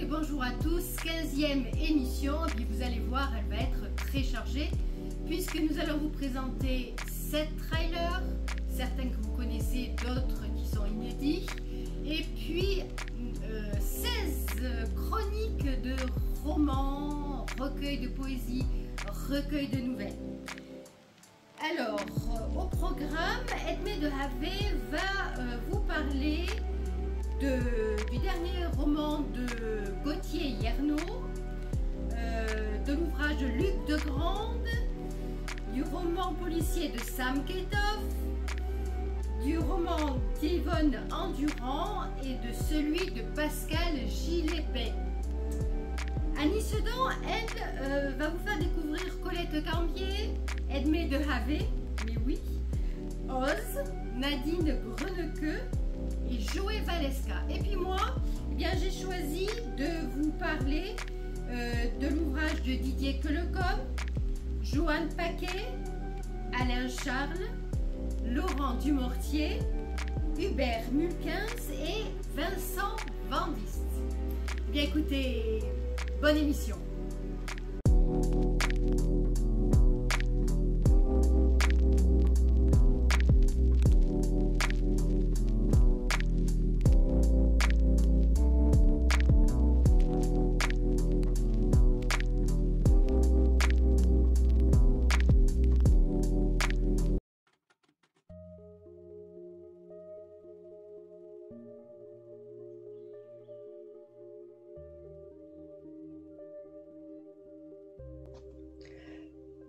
bonjour à tous, 15e émission, et puis vous allez voir, elle va être très chargée, puisque nous allons vous présenter 7 trailers, certains que vous connaissez, d'autres qui sont inédits, et puis 16 chroniques de romans, recueils de poésie, recueils de nouvelles. Alors, au programme, Edmé de Havre va vous parler du dernier roman de Gauthier Yernaux, de l'ouvrage de Luc Degrande, du roman policier de Sam Kethoff, du roman d'Yvonne Endurant et de celui de Pascal Gillet-Bey. Annie Sedan, elle, va vous faire découvrir Colette Cambier, Edmé de Havre, mais oui, Oz, Nadine Grenequeux et Joé Valeska. Et puis moi, eh bien, j'ai choisi de vous parler de l'ouvrage de Didier Quelecom, Joanne Paquet, Alain Charles, Laurent Dumortier, Hubert Mulquins et Vincent Vandiste. Eh bien écoutez, bonne émission.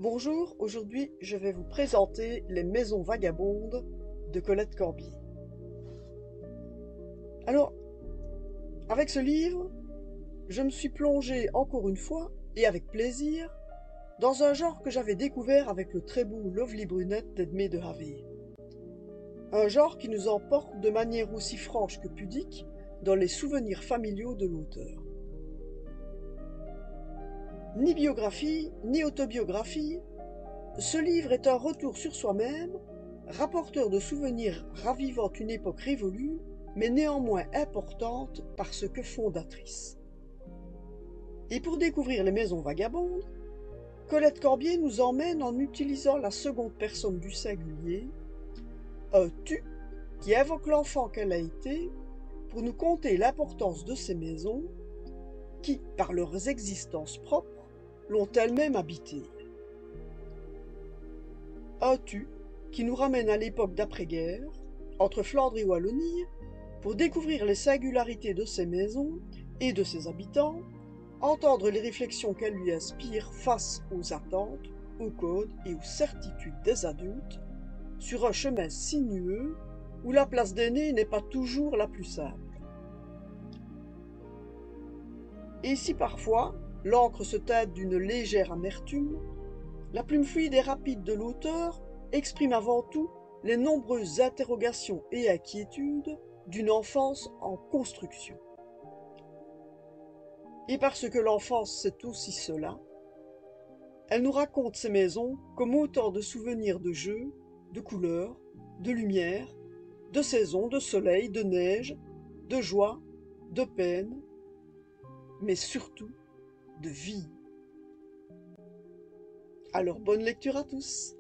Bonjour, aujourd'hui je vais vous présenter Les Maisons Vagabondes de Colette Cambier. Alors, avec ce livre, je me suis plongé encore une fois, et avec plaisir, dans un genre que j'avais découvert avec le très beau Lovely Brunette d'Edmé de Havre. Un genre qui nous emporte de manière aussi franche que pudique dans les souvenirs familiaux de l'auteur. Ni biographie, ni autobiographie, ce livre est un retour sur soi-même, rapporteur de souvenirs ravivant une époque révolue, mais néanmoins importante parce que fondatrice. Et pour découvrir Les Maisons Vagabondes, Colette Cambier nous emmène en utilisant la seconde personne du singulier, un « tu » qui évoque l'enfant qu'elle a été, pour nous conter l'importance de ces maisons qui, par leurs existences propres, l'ont elles-mêmes habité. Un tu qui nous ramène à l'époque d'après-guerre, entre Flandre et Wallonie, pour découvrir les singularités de ces maisons et de ses habitants, entendre les réflexions qu'elles lui inspirent face aux attentes, aux codes et aux certitudes des adultes, sur un chemin sinueux où la place d'aîné n'est pas toujours la plus simple. Et si parfois, l'encre se teinte d'une légère amertume, la plume fluide et rapide de l'auteur exprime avant tout les nombreuses interrogations et inquiétudes d'une enfance en construction. Et parce que l'enfance c'est aussi cela, elle nous raconte ces maisons comme autant de souvenirs de jeux, de couleurs, de lumière, de saisons, de soleil, de neige, de joie, de peine, mais surtout de vie. Alors bonne lecture à tous.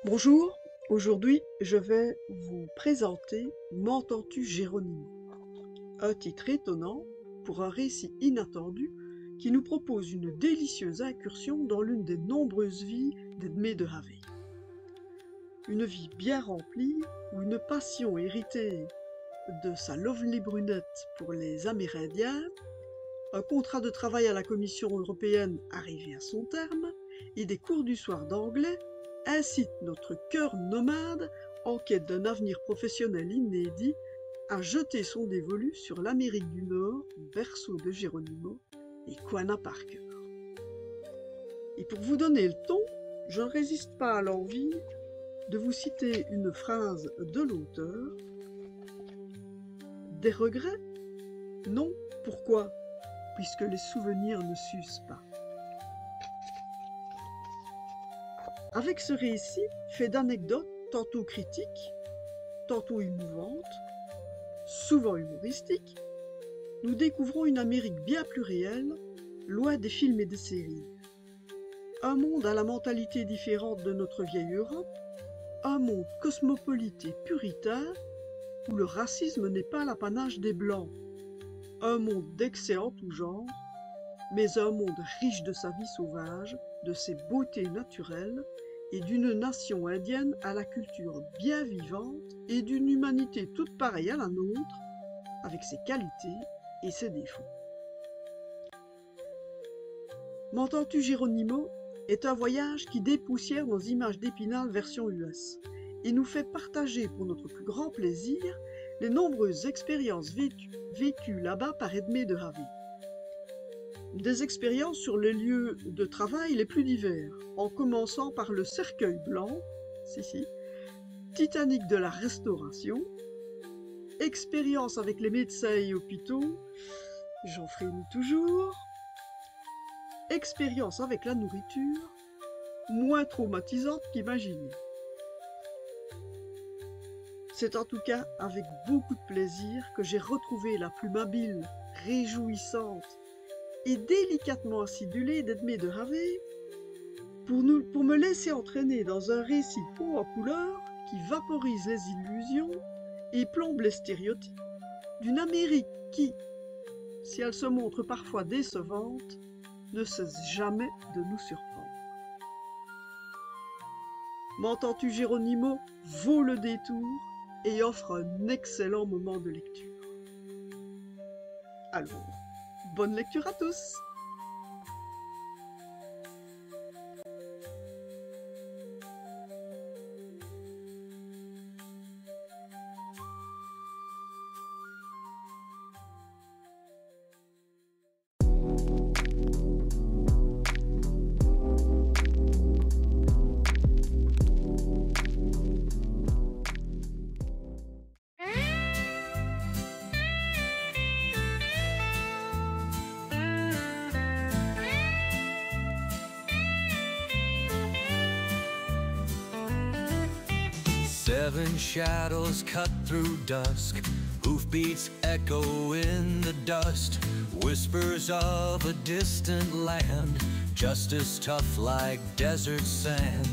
Bonjour, aujourd'hui je vais vous présenter M'entends-tu Geronimo? Un titre étonnant pour un récit inattendu qui nous propose une délicieuse incursion dans l'une des nombreuses vies d'Edmé de Havey. Une vie bien remplie où une passion héritée de sa lovely brunette pour les Amérindiens, un contrat de travail à la Commission européenne arrivé à son terme et des cours du soir d'anglais incite notre cœur nomade en quête d'un avenir professionnel inédit à jeter son dévolu sur l'Amérique du Nord, berceau de Geronimo et Quanah Parker. Et pour vous donner le ton, je ne résiste pas à l'envie de vous citer une phrase de l'auteur. Des regrets? Non, pourquoi? Puisque les souvenirs ne s'usent pas. Avec ce récit fait d'anecdotes tantôt critiques, tantôt émouvantes, souvent humoristiques, nous découvrons une Amérique bien plus réelle, loin des films et des séries. Un monde à la mentalité différente de notre vieille Europe, un monde cosmopolite et puritain, où le racisme n'est pas l'apanage des Blancs. Un monde d'excès en tout genre, mais un monde riche de sa vie sauvage, de ses beautés naturelles, et d'une nation indienne à la culture bien vivante et d'une humanité toute pareille à la nôtre, avec ses qualités et ses défauts. M'entends-tu Geronimo est un voyage qui dépoussière nos images d'Épinal version US et nous fait partager pour notre plus grand plaisir les nombreuses expériences vécues là-bas par Edmé de Havey. Des expériences sur les lieux de travail les plus divers, en commençant par le cercueil blanc, Titanic de la restauration, expérience avec les médecins et hôpitaux, j'en frémis toujours, expérience avec la nourriture, moins traumatisante qu'imaginée. C'est en tout cas avec beaucoup de plaisir que j'ai retrouvé la plume habile, réjouissante et délicatement acidulée d'Edmé de Havey pour me laisser entraîner dans un récit haut en couleurs qui vaporise les illusions et plombe les stéréotypes d'une Amérique qui, si elle se montre parfois décevante, ne cesse jamais de nous surprendre. M'entends-tu Geronimo vaut le détour et offre un excellent moment de lecture. Alors, bonne lecture à tous! Seven shadows cut through dusk, hoofbeats echo in the dust, whispers of a distant land, just as tough like desert sand.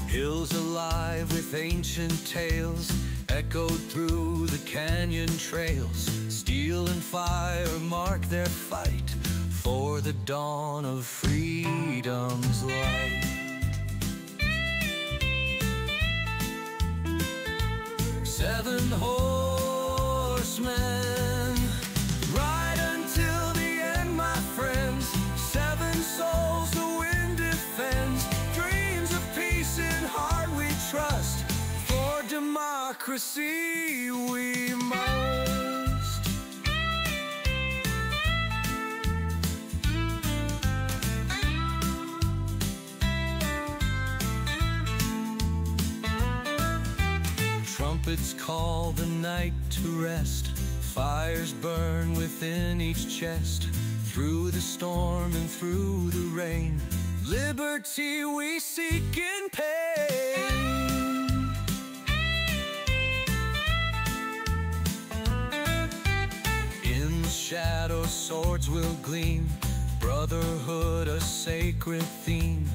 Hills alive with ancient tales, echoed through the canyon trails. Steel and fire mark their fight for the dawn of freedom's light. Seven horsemen, ride until the end, my friends. Seven souls the wind defends, dreams of peace in heart we trust. For democracy we must. Trumpets call the night to rest, fires burn within each chest. Through the storm and through the rain, liberty we seek in pain. In the shadow swords will gleam, brotherhood a sacred theme.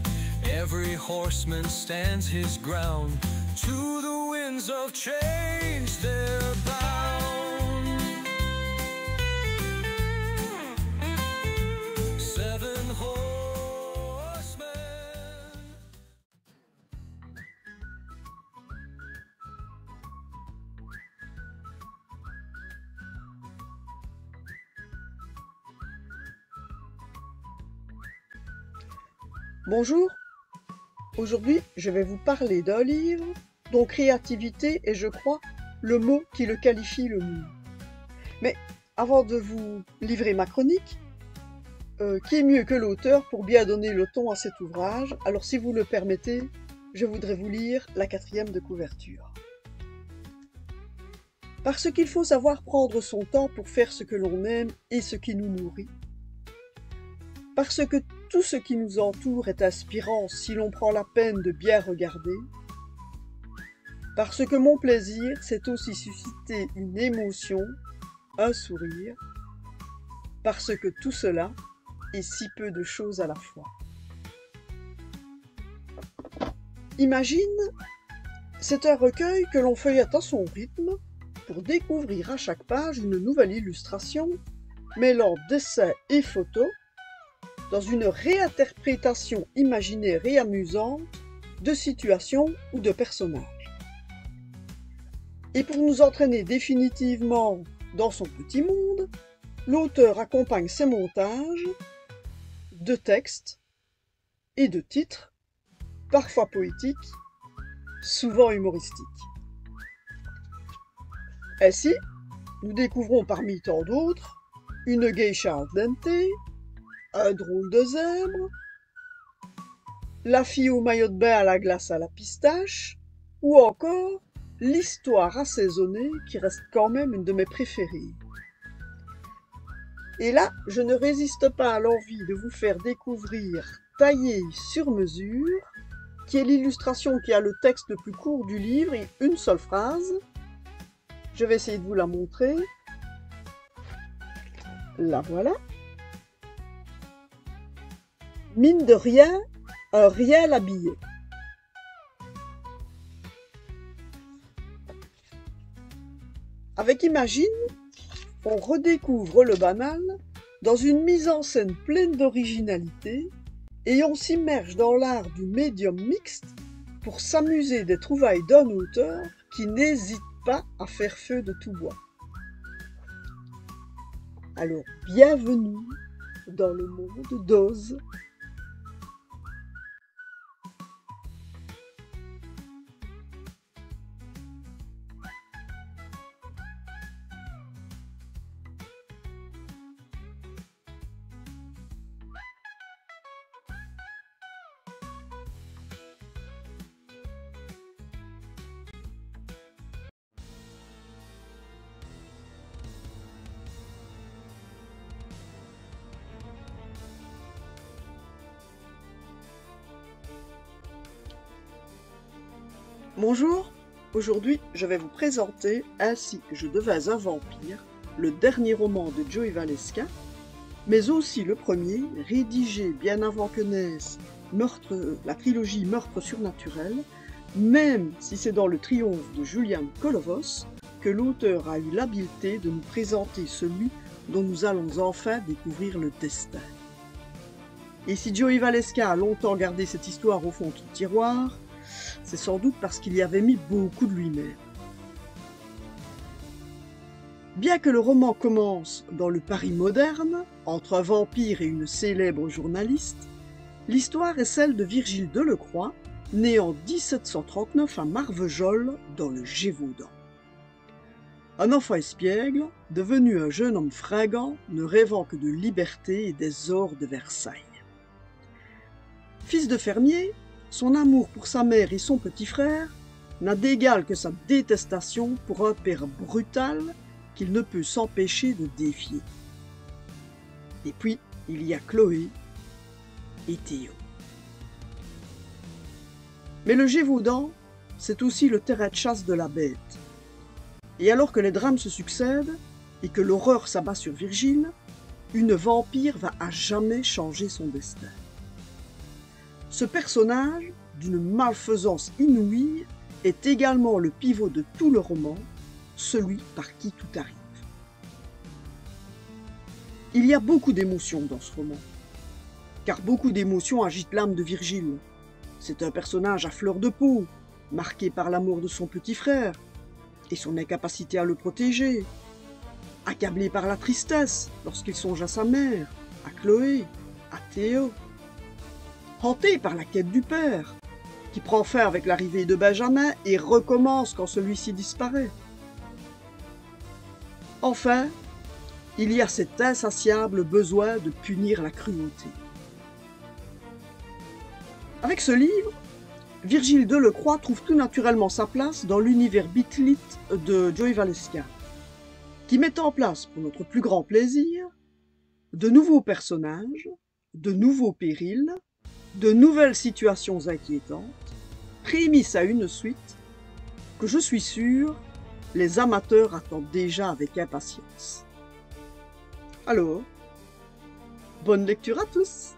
Every horseman stands his ground. To the winds of change they're bound. 7 horsemen. Bonjour, aujourd'hui je vais vous parler d'un livre dont créativité est, je crois, le mot qui le qualifie le mieux. Mais avant de vous livrer ma chronique, qui est mieux que l'auteur pour bien donner le ton à cet ouvrage? Alors si vous le permettez, je voudrais vous lire la 4e de couverture. Parce qu'il faut savoir prendre son temps pour faire ce que l'on aime et ce qui nous nourrit. Parce que tout ce qui nous entoure est inspirant si l'on prend la peine de bien regarder. Parce que mon plaisir, c'est aussi susciter une émotion, un sourire. Parce que tout cela est si peu de choses à la fois. Imagine, c'est un recueil que l'on feuillette à son rythme pour découvrir à chaque page une nouvelle illustration mêlant dessin et photos dans une réinterprétation imaginaire et amusante de situations ou de personnages. Et pour nous entraîner définitivement dans son petit monde, l'auteur accompagne ses montages de textes et de titres, parfois poétiques, souvent humoristiques. Ainsi, nous découvrons parmi tant d'autres une geisha al dente, un drôle de zèbre, la fille au maillot de bain à la glace à la pistache, ou encore l'histoire assaisonnée qui reste quand même une de mes préférées. Et là, je ne résiste pas à l'envie de vous faire découvrir Taillé sur mesure, qui est l'illustration qui a le texte le plus court du livre et une seule phrase. Je vais essayer de vous la montrer. La voilà. Mine de rien, un réel habillé. Avec Imagine, on redécouvre le banal dans une mise en scène pleine d'originalité et on s'immerge dans l'art du médium mixte pour s'amuser des trouvailles d'un auteur qui n'hésite pas à faire feu de tout bois. Alors, bienvenue dans le monde d'Oz. Bonjour, aujourd'hui je vais vous présenter Ainsi que je devins un vampire, le dernier roman de Joey Vallesca, mais aussi le premier, rédigé bien avant que naisse la trilogie Meurtre surnaturel, même si c'est dans le triomphe de Julian Kolovos que l'auteur a eu l'habileté de nous présenter celui dont nous allons enfin découvrir le destin. Et si Joey Vallesca a longtemps gardé cette histoire au fond du tiroir, c'est sans doute parce qu'il y avait mis beaucoup de lui-même. Bien que le roman commence dans le Paris moderne, entre un vampire et une célèbre journaliste, l'histoire est celle de Virgile Delacroix, né en 1739 à Marvejols, dans le Gévaudan. Un enfant espiègle, devenu un jeune homme fringant, ne rêvant que de liberté et des ors de Versailles. Fils de fermier, son amour pour sa mère et son petit frère n'a d'égal que sa détestation pour un père brutal qu'il ne peut s'empêcher de défier. Et puis, il y a Chloé et Théo. Mais le Gévaudan, c'est aussi le terrain de chasse de la bête. Et alors que les drames se succèdent et que l'horreur s'abat sur Virgile, une vampire va à jamais changer son destin. Ce personnage, d'une malfaisance inouïe, est également le pivot de tout le roman, celui par qui tout arrive. Il y a beaucoup d'émotions dans ce roman, car beaucoup d'émotions agitent l'âme de Virgile. C'est un personnage à fleur de peau, marqué par l'amour de son petit frère et son incapacité à le protéger, accablé par la tristesse lorsqu'il songe à sa mère, à Chloé, à Théo, hanté par la quête du père, qui prend fin avec l'arrivée de Benjamin et recommence quand celui-ci disparaît. Enfin, il y a cet insatiable besoin de punir la cruauté. Avec ce livre, Virgile Delacroix trouve tout naturellement sa place dans l'univers bitlite de Joey Valeska, qui met en place, pour notre plus grand plaisir, de nouveaux personnages, de nouveaux périls, de nouvelles situations inquiétantes, prémices à une suite que je suis sûr, les amateurs attendent déjà avec impatience. Alors, bonne lecture à tous!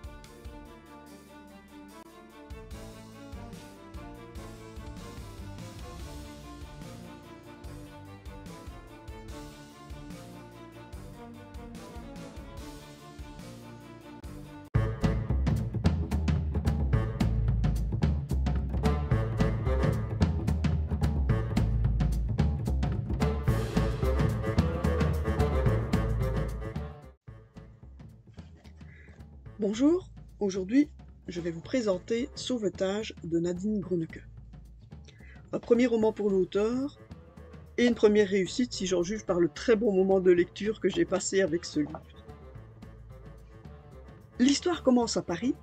Bonjour, aujourd'hui je vais vous présenter Sauvetage de Nadine Groenecke. Un premier roman pour l'auteur et une première réussite si j'en juge par le très bon moment de lecture que j'ai passé avec ce livre. L'histoire commence à Paris,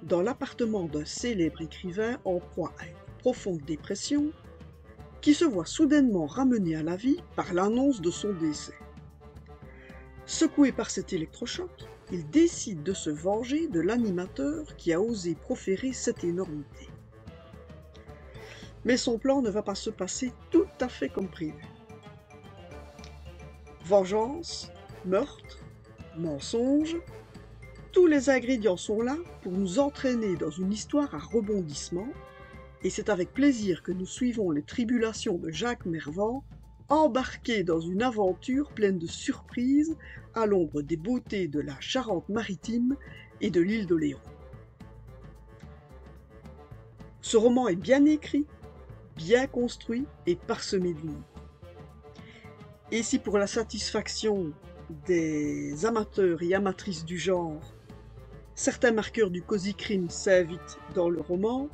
dans l'appartement d'un célèbre écrivain en proie à une profonde dépression, qui se voit soudainement ramené à la vie par l'annonce de son décès. Secoué par cet électrochoc, il décide de se venger de l'animateur qui a osé proférer cette énormité. Mais son plan ne va pas se passer tout à fait comme prévu. Vengeance, meurtre, mensonge, tous les ingrédients sont là pour nous entraîner dans une histoire à rebondissement, et c'est avec plaisir que nous suivons les tribulations de Jacques Mervan, embarqué dans une aventure pleine de surprises à l'ombre des beautés de la Charente-Maritime et de l'île de Léon. Ce roman est bien écrit, bien construit et parsemé d'humour. Et si pour la satisfaction des amateurs et amatrices du genre, certains marqueurs du cosy crime s'invitent dans le roman,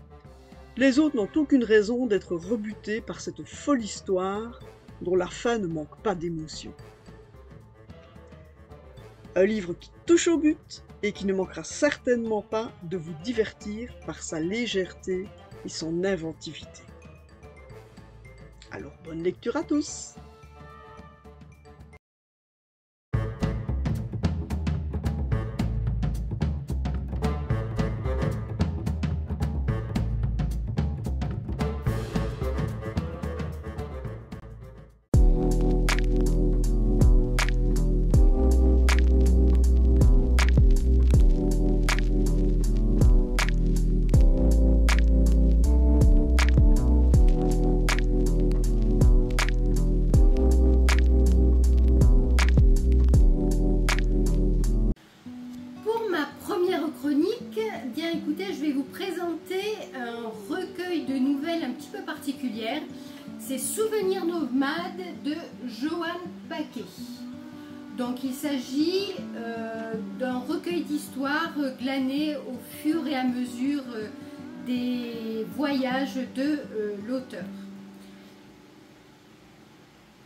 les autres n'ont aucune raison d'être rebutés par cette folle histoire dont la fin ne manque pas d'émotion. Un livre qui touche au but et qui ne manquera certainement pas de vous divertir par sa légèreté et son inventivité. Alors bonne lecture à tous! C'est Souvenirs nomades de Johan Paquet. Donc il s'agit d'un recueil d'histoires glanées au fur et à mesure des voyages de l'auteur.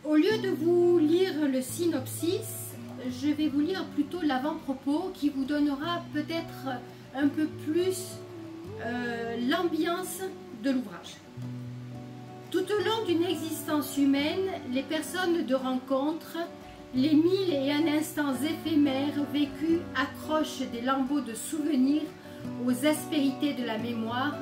Au lieu de vous lire le synopsis, je vais vous lire plutôt l'avant-propos qui vous donnera peut-être un peu plus l'ambiance de l'ouvrage. Tout au long d'une existence humaine, les personnes de rencontre, les mille et un instants éphémères vécus accrochent des lambeaux de souvenirs aux aspérités de la mémoire,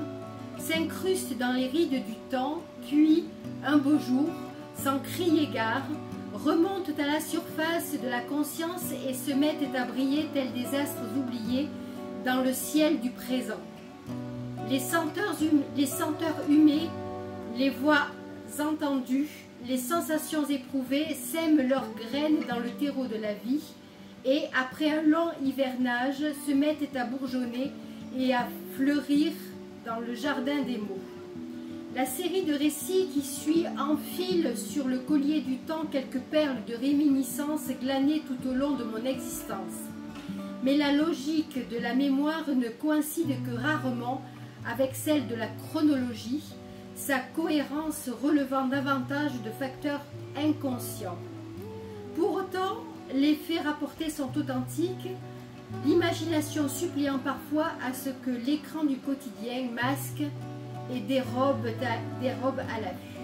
s'incrustent dans les rides du temps, puis, un beau jour, sans crier gare, remontent à la surface de la conscience et se mettent à briller tels des astres oubliés dans le ciel du présent. Les senteurs humées, les voix entendues, les sensations éprouvées sèment leurs graines dans le terreau de la vie et, après un long hivernage, se mettent à bourgeonner et à fleurir dans le jardin des mots. La série de récits qui suit enfile sur le collier du temps quelques perles de réminiscences glanées tout au long de mon existence. Mais la logique de la mémoire ne coïncide que rarement avec celle de la chronologie, sa cohérence relevant davantage de facteurs inconscients. Pour autant, les faits rapportés sont authentiques, l'imagination suppliant parfois à ce que l'écran du quotidien masque et dérobe à la vue.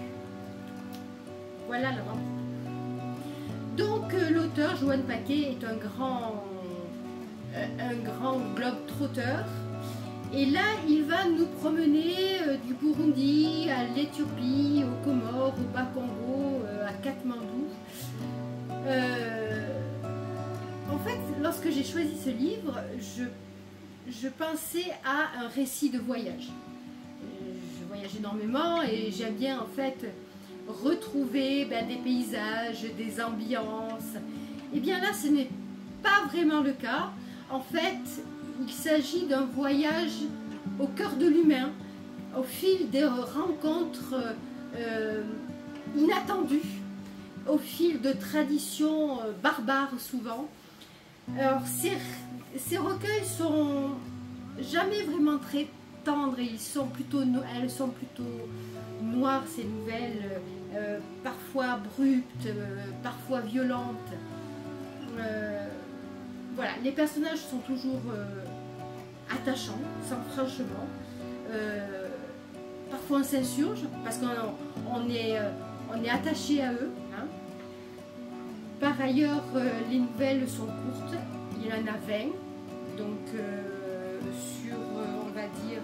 Voilà la vente. Donc l'auteur Joanne Paquet est un grand globe-trotteur. Et là, il va nous promener du Burundi à l'Éthiopie, aux Comores, au Bas-Congo, à Katmandou. En fait, lorsque j'ai choisi ce livre, je pensais à un récit de voyage. Je voyage énormément et j'aime bien en fait retrouver des paysages, des ambiances. Et bien là, ce n'est pas vraiment le cas. En fait, il s'agit d'un voyage au cœur de l'humain, au fil des rencontres inattendues, au fil de traditions barbares souvent. Alors, ces recueils sont jamais vraiment très tendres, elles sont plutôt noires, ces nouvelles, parfois abruptes, parfois violentes. Voilà, les personnages sont toujours attachants, franchement. Parfois on s'insurge parce qu'on est attaché à eux. Hein. Par ailleurs, les nouvelles sont courtes, il y en a 20, donc sur, on va dire,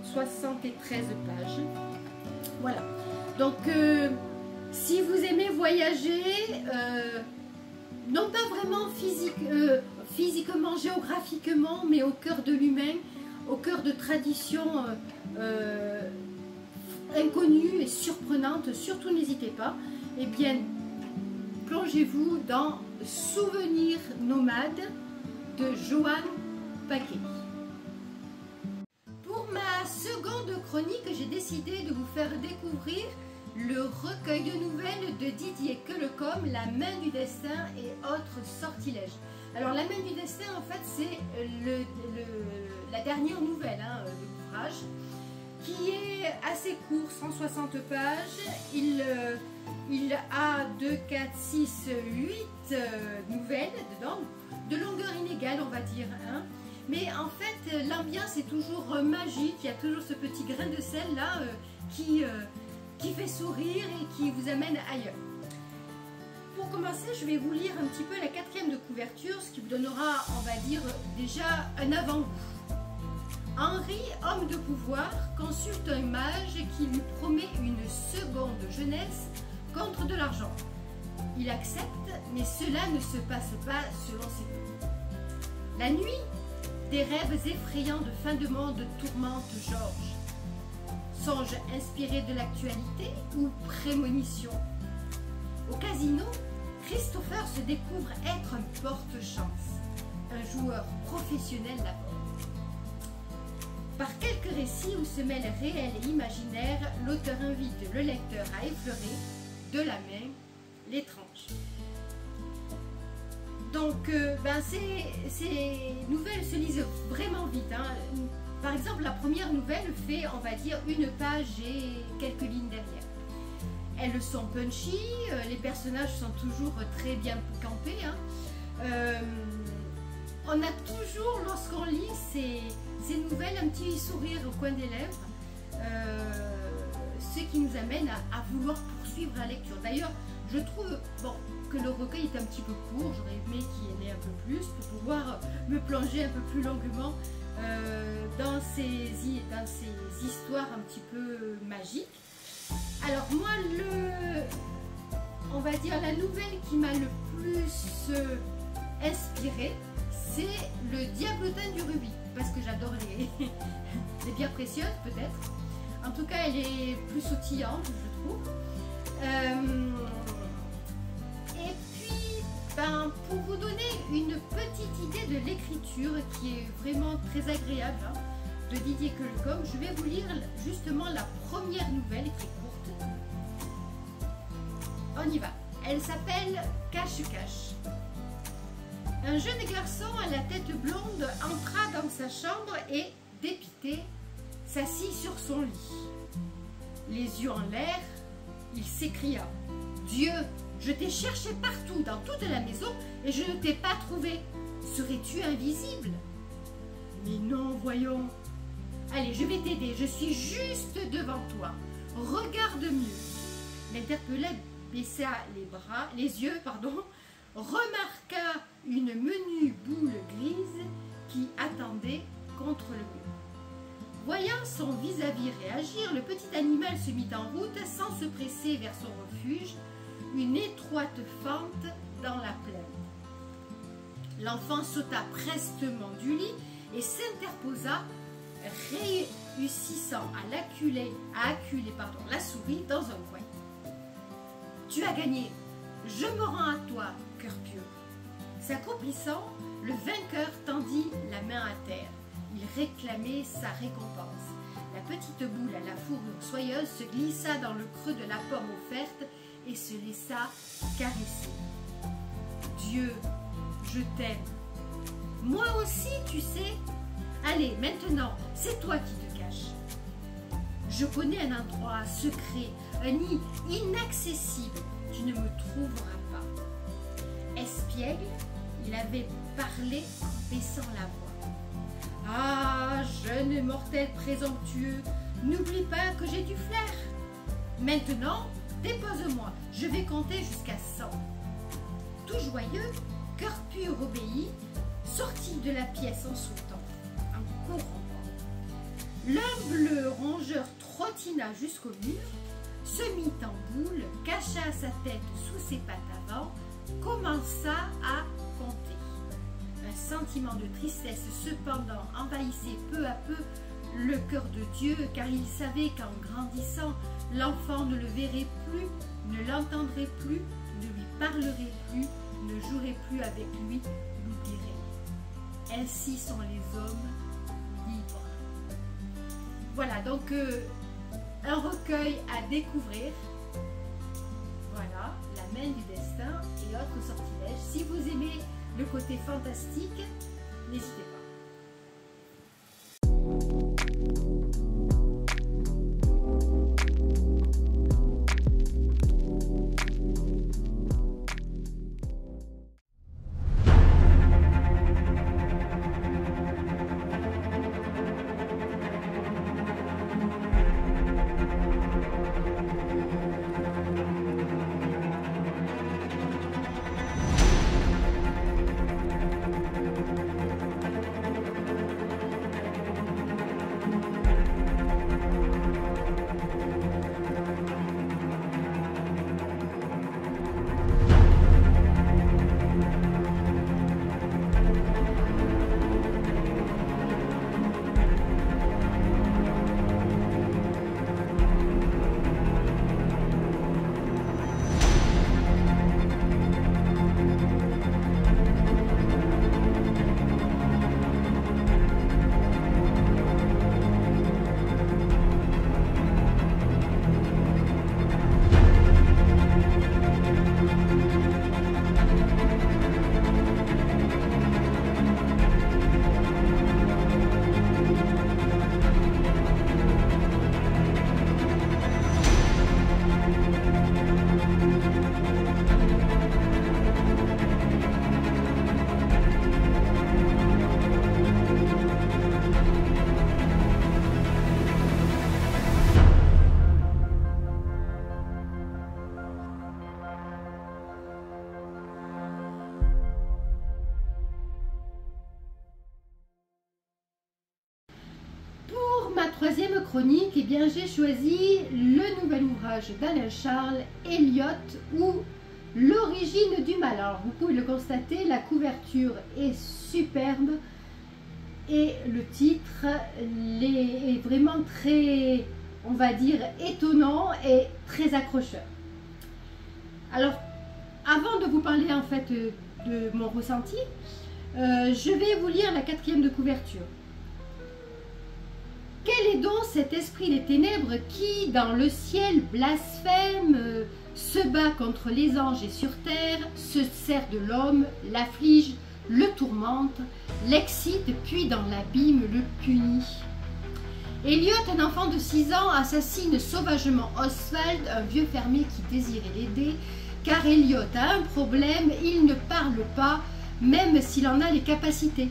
173 pages. Voilà, donc si vous aimez voyager, non pas vraiment physiquement, géographiquement, mais au cœur de l'humain, au cœur de traditions inconnues et surprenantes, surtout n'hésitez pas, eh bien, plongez-vous dans Souvenirs nomades de Joanne Paquet. Pour ma seconde chronique, j'ai décidé de vous faire découvrir le recueil de nouvelles de Didier Quellecombe, La main du destin et autres sortilèges. Alors La main du destin, en fait, c'est la dernière nouvelle de l'ouvrage, qui est assez court, 160 pages. Il a 2, 4, 6, 8 nouvelles dedans, de longueur inégale, on va dire. Hein. Mais en fait, l'ambiance est toujours magique, il y a toujours ce petit grain de sel là qui fait sourire et qui vous amène ailleurs. Pour commencer, je vais vous lire un petit peu la 4e de couverture, ce qui vous donnera, on va dire, déjà un avant-goût. Henri, homme de pouvoir, consulte un mage qui lui promet une seconde jeunesse contre de l'argent. Il accepte, mais cela ne se passe pas selon ses plans. La nuit, des rêves effrayants de fin de monde tourmentent Georges. Songe inspiré de l'actualité ou prémonition? Au casino, Christopher se découvre être un porte-chance, un joueur professionnel d'abord. Par quelques récits où se mêlent réel et imaginaire, l'auteur invite le lecteur à effleurer de la main l'étrange. Donc, ces nouvelles se lisent vraiment vite. Hein. Par exemple, la première nouvelle fait, on va dire, une page et quelques lignes derrière. Elles sont punchy, les personnages sont toujours très bien campés. Hein. On a toujours, lorsqu'on lit ces nouvelles, un petit sourire au coin des lèvres, ce qui nous amène à vouloir poursuivre la lecture. D'ailleurs, je trouve que le recueil est un petit peu court, j'aurais aimé qu'il y en ait un peu plus pour pouvoir me plonger un peu plus longuement dans ces histoires un petit peu magiques. Alors moi, on va dire la nouvelle qui m'a le plus inspirée, c'est le diablotin du rubis, parce que j'adore les pierres précieuses peut-être. En tout cas, elle est plus sautillante, je trouve. Et puis, pour vous donner une petite idée de l'écriture qui est vraiment très agréable, hein, de Didier Quelcom, je vais vous lire justement la première nouvelle qui est courte. On y va. Elle s'appelle Cache-Cache. Un jeune garçon à la tête blonde entra dans sa chambre et, dépité, s'assit sur son lit. Les yeux en l'air, il s'écria « Dieu, je t'ai cherché partout dans toute la maison et je ne t'ai pas trouvé. Serais-tu invisible ?»« Mais non, voyons. Allez, je vais t'aider, je suis juste devant toi. Regarde mieux. » L'interpellé baissa les yeux, remarqua une menue boule grise qui attendait contre le mur. Voyant son vis-à-vis réagir, le petit animal se mit en route sans se presser vers son refuge, une étroite fente dans la plaine. L'enfant sauta prestement du lit et s'interposa, réussissant à acculer la souris dans un coin. « Tu as gagné, je me rends à toi, cœur pieux. » S'accomplissant, le vainqueur tendit la main à terre. Il réclamait sa récompense. La petite boule à la fourrure soyeuse se glissa dans le creux de la pomme offerte et se laissa caresser. « Dieu, je t'aime. Moi aussi, tu sais. Allez, maintenant, c'est toi qui te caches. Je connais un endroit secret, un nid inaccessible. Tu ne me trouveras pas. » Espiègle, il avait parlé en baissant la voix. « Ah, jeune mortel présomptueux, n'oublie pas que j'ai du flair. Maintenant, dépose-moi, je vais compter jusqu'à 100. » Tout joyeux, Cœur Pur obéit, sortit de la pièce en sautant, en courant. L'humble rongeur trottina jusqu'au mur, se mit en boule, cacha sa tête sous ses pattes avant, commença à compter. Un sentiment de tristesse cependant envahissait peu à peu le cœur de Dieu, car il savait qu'en grandissant, l'enfant ne le verrait plus, ne l'entendrait plus, ne lui parlerait plus, ne jouerait plus avec lui, l'oublierait. Ainsi sont les hommes libres. Voilà, donc un recueil à découvrir. Voilà, La main du destin et autres sortilèges. Si vous aimez le côté fantastique, n'hésitez pas. troisième chronique, eh bien j'ai choisi le nouvel ouvrage d'Alain Charles, Eliot ou L'origine du mal. Alors vous pouvez le constater, la couverture est superbe et le titre est vraiment très, on va dire, étonnant et très accrocheur. Alors avant de vous parler en fait de mon ressenti, je vais vous lire la quatrième de couverture. Quel est donc cet esprit des ténèbres qui, dans le ciel, blasphème, se bat contre les anges et sur terre, se sert de l'homme, l'afflige, le tourmente, l'excite, puis dans l'abîme le punit. Eliot, un enfant de 6 ans, assassine sauvagement Oswald, un vieux fermier qui désirait l'aider, car Eliot a un problème, il ne parle pas, même s'il en a les capacités.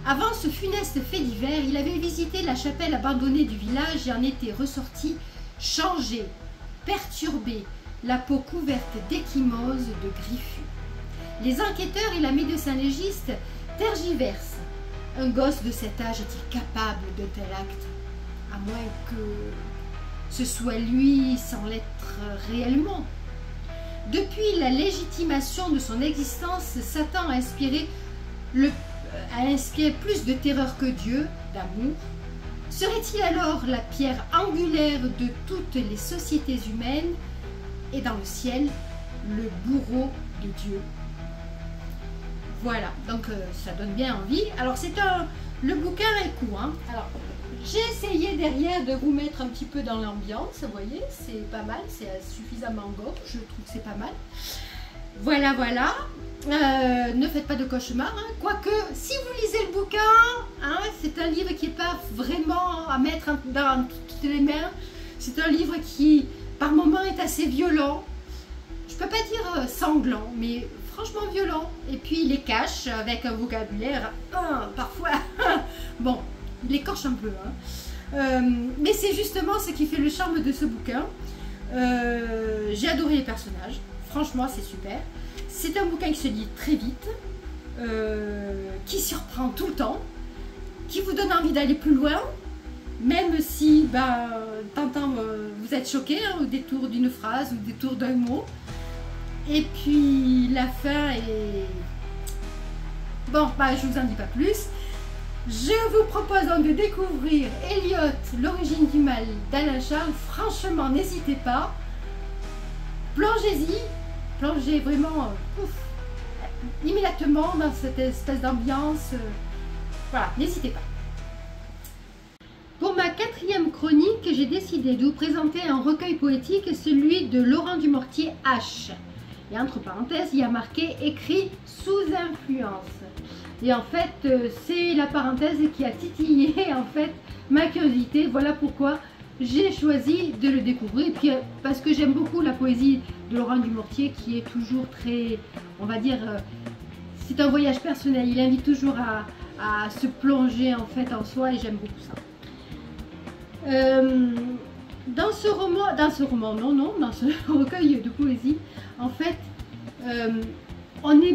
Avant ce funeste fait divers, il avait visité la chapelle abandonnée du village et en était ressorti changé, perturbé, la peau couverte d'échymoses, de griffures. Les enquêteurs et la médecin légiste tergiversent. Un gosse de cet âge est-il capable de tel acte? À moins que ce soit lui sans l'être réellement. Depuis la légitimation de son existence, Satan a inspiré plus de terreur que Dieu, d'amour. Serait-il alors la pierre angulaire de toutes les sociétés humaines et dans le ciel, le bourreau de Dieu? Voilà, donc ça donne bien envie. Alors le bouquin est court, hein. Alors j'ai essayé derrière de vous mettre un petit peu dans l'ambiance, vous voyez, c'est pas mal, c'est suffisamment gore, je trouve que c'est pas mal. Voilà, voilà. Ne faites pas de cauchemar, hein. Quoique, si vous lisez le bouquin, hein, c'est un livre qui n'est pas vraiment à mettre dans toutes les mains. C'est un livre qui, par moments, est assez violent. Je ne peux pas dire sanglant, mais franchement violent. Et puis, il les cache avec un vocabulaire, parfois, bon, il écorche un peu. Hein. Mais c'est justement ce qui fait le charme de ce bouquin. J'ai adoré les personnages. Franchement, c'est super. C'est un bouquin qui se lit très vite, qui surprend tout le temps, qui vous donne envie d'aller plus loin, même si, t'entends, vous êtes choqué hein, au détour d'une phrase, au détour d'un mot. Et puis, la fin est... Bon, je vous en dis pas plus. Je vous propose donc de découvrir Eliot, L'origine du mal d'Alain Charles. Franchement, n'hésitez pas. Plongez-y. Plongez vraiment immédiatement dans cette espèce d'ambiance. Voilà, n'hésitez pas. Pour ma quatrième chronique, j'ai décidé de vous présenter un recueil poétique, celui de Laurent Dumortier H. Et entre parenthèses, il y a marqué « écrit sous influence ». Et en fait, c'est la parenthèse qui a titillé en fait ma curiosité. Voilà pourquoi j'ai choisi de le découvrir, puis parce que j'aime beaucoup la poésie de Laurent Dumortier qui est toujours très, on va dire, c'est un voyage personnel, il invite toujours à se plonger en fait en soi et j'aime beaucoup ça. Dans ce recueil de poésie, en fait, on est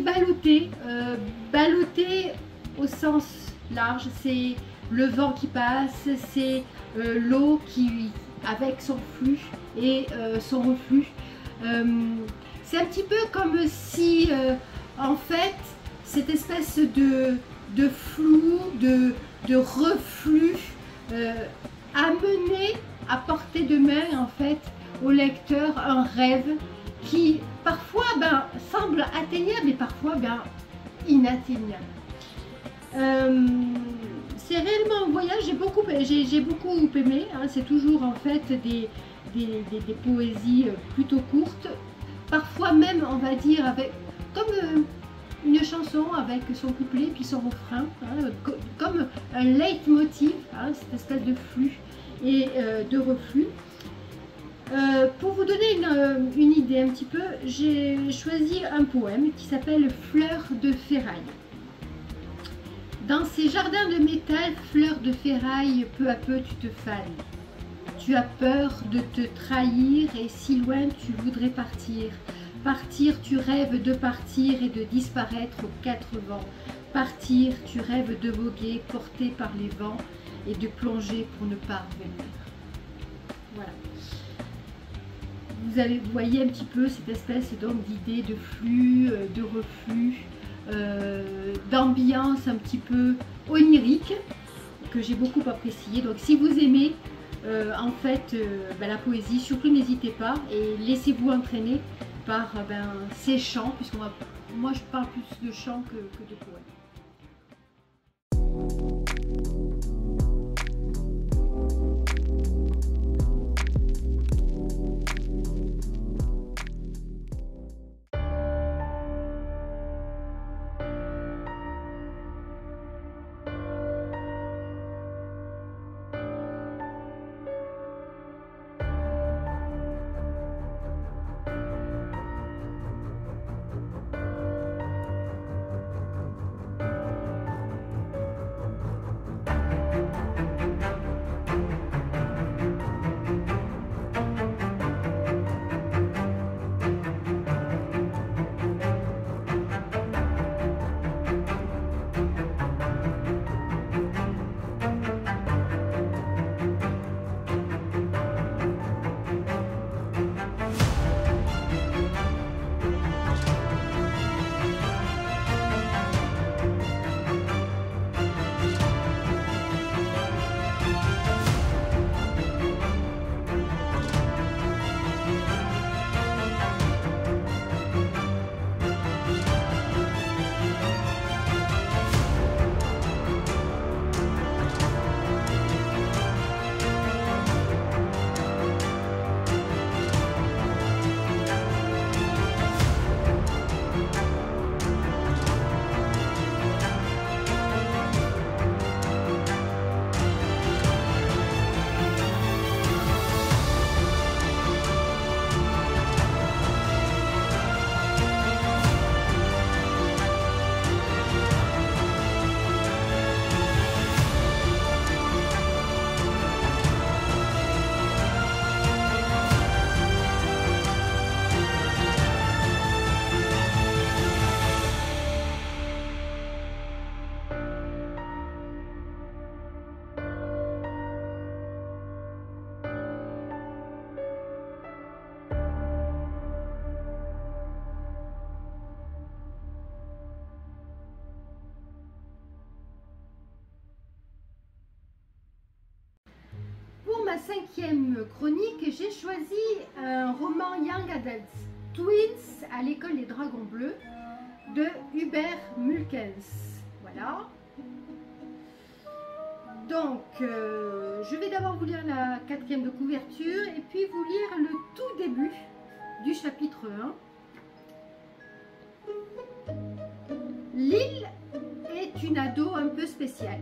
ballotté au sens large, c'est le vent qui passe, c'est l'eau qui avec son flux et son reflux. C'est un petit peu comme si en fait cette espèce de flou, de reflux amenait à portée de main en fait au lecteur un rêve qui parfois semble atteignable et parfois inatteignable. C'est réellement un voyage, j'ai beaucoup aimé, hein, c'est toujours en fait des poésies plutôt courtes, parfois même on va dire comme une chanson avec son couplet puis son refrain, hein, comme un leitmotiv, hein, cette espèce de flux et de reflux. Pour vous donner une idée un petit peu, j'ai choisi un poème qui s'appelle Fleurs de ferraille. Dans ces jardins de métal, fleurs de ferraille, peu à peu tu te fanes. Tu as peur de te trahir et si loin tu voudrais partir. Partir, tu rêves de partir et de disparaître aux quatre vents. Partir, tu rêves de voguer, porté par les vents. et de plonger pour ne pas revenir. Voilà. Vous voyez un petit peu cette espèce d'idée de flux, de reflux, d'ambiance un petit peu onirique que j'ai beaucoup apprécié. Donc si vous aimez en fait la poésie, surtout n'hésitez pas et laissez-vous entraîner par ces chants, puisque moi je parle plus de chants que de poèmes. Ma cinquième chronique, j'ai choisi un roman Young Adults, Twins à l'école des dragons bleus de Hubert Mulkens. Voilà. Donc, je vais d'abord vous lire la quatrième de couverture et puis vous lire le tout début du chapitre 1. Lille est une ado un peu spéciale.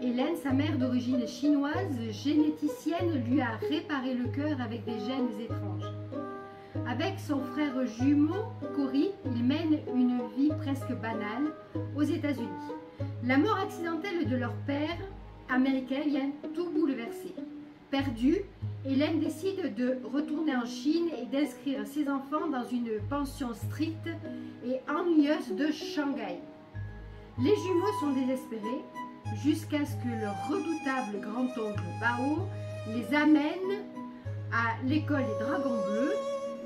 Hélène, sa mère d'origine chinoise, généticienne, lui a réparé le cœur avec des gènes étranges. Avec son frère jumeau, Cory, ils mènent une vie presque banale aux États-Unis. La mort accidentelle de leur père américain vient tout bouleverser. Perdue, Hélène décide de retourner en Chine et d'inscrire ses enfants dans une pension stricte et ennuyeuse de Shanghai. Les jumeaux sont désespérés, jusqu'à ce que leur redoutable grand-oncle Bao les amène à l'école des dragons bleus,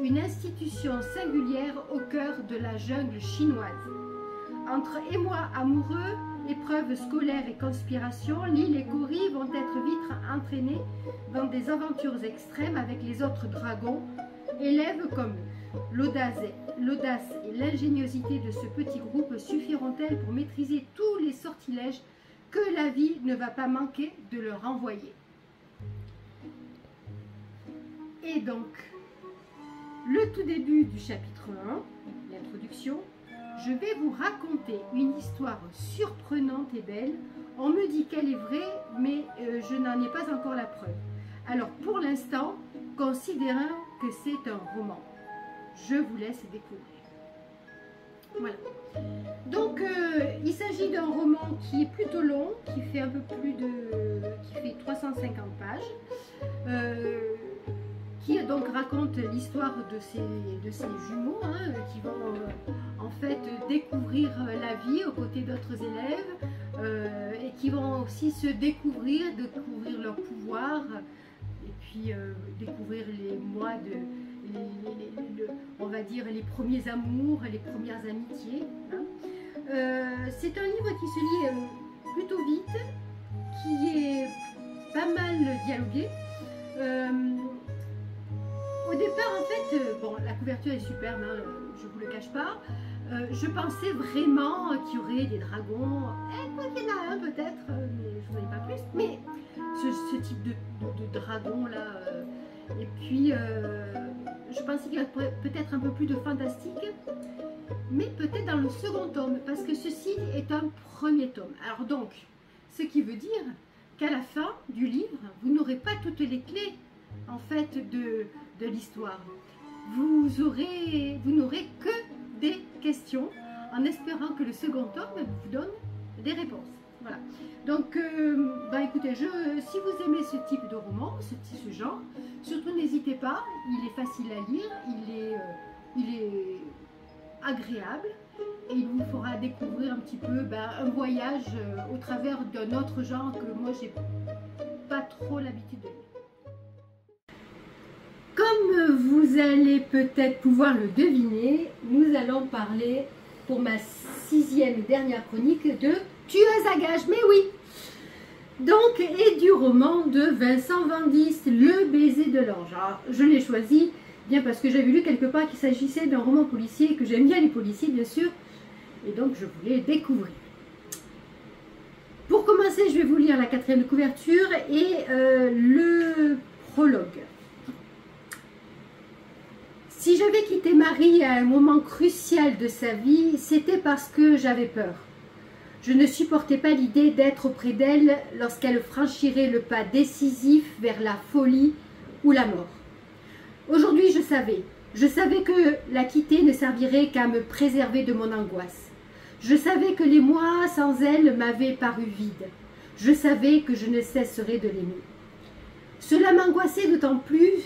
une institution singulière au cœur de la jungle chinoise. Entre émoi amoureux, épreuves scolaires et conspirations, Lille et Cory vont être vite entraînés dans des aventures extrêmes avec les autres dragons, élèves comme eux. L'audace et l'ingéniosité de ce petit groupe suffiront-elles pour maîtriser tous les sortilèges que la vie ne va pas manquer de leur envoyer? Et donc, le tout début du chapitre 1, l'introduction, je vais vous raconter une histoire surprenante et belle. On me dit qu'elle est vraie, mais je n'en ai pas encore la preuve. Alors, pour l'instant, considérons que c'est un roman. Je vous laisse découvrir. Voilà. Donc, il s'agit d'un roman qui est plutôt long, qui fait un peu plus de... qui fait 350 pages, qui donc raconte l'histoire de ces jumeaux, hein, qui vont en fait découvrir la vie aux côtés d'autres élèves, et qui vont aussi se découvrir leur pouvoir, et puis découvrir les mois on va dire les premiers amours, les premières amitiés. Hein. C'est un livre qui se lit plutôt vite, qui est pas mal dialogué. Au départ, en fait, bon, la couverture est superbe, hein, je vous le cache pas. Je pensais vraiment qu'il y aurait des dragons, quoi qu'il y en a un peut-être, mais je ne voyais pas plus. Mais ce type de dragon là, et puis je pensais qu'il y aurait peut-être un peu plus de fantastique, mais peut-être dans le second tome, parce que ceci est un premier tome. Alors donc, ce qui veut dire qu'à la fin du livre, vous n'aurez pas toutes les clés en fait de l'histoire. Vous n'aurez que des questions, en espérant que le second tome vous donne des réponses. Voilà. Donc, écoutez, si vous aimez ce type de roman, ce genre, surtout n'hésitez pas. Il est facile à lire, il est agréable, et il vous fera découvrir un petit peu un voyage au travers d'un autre genre que moi j'ai pas trop l'habitude de lire. Comme vous allez peut-être pouvoir le deviner, nous allons parler pour ma 6e et dernière chronique de Tueuse à gages, mais oui. Donc, et du roman de Vincent Vandis, Le baiser de l'ange. Alors, je l'ai choisi bien parce que j'avais lu quelque part qu'il s'agissait d'un roman policier et que j'aime bien les policiers, bien sûr. Et donc, je voulais découvrir. Pour commencer, je vais vous lire la 4e couverture et le prologue. Si j'avais quitté Marie à un moment crucial de sa vie, c'était parce que j'avais peur. Je ne supportais pas l'idée d'être auprès d'elle lorsqu'elle franchirait le pas décisif vers la folie ou la mort. Aujourd'hui, je savais que la quitter ne servirait qu'à me préserver de mon angoisse. Je savais que les mois sans elle m'avaient paru vides. Je savais que je ne cesserais de l'aimer. Cela m'angoissait d'autant plus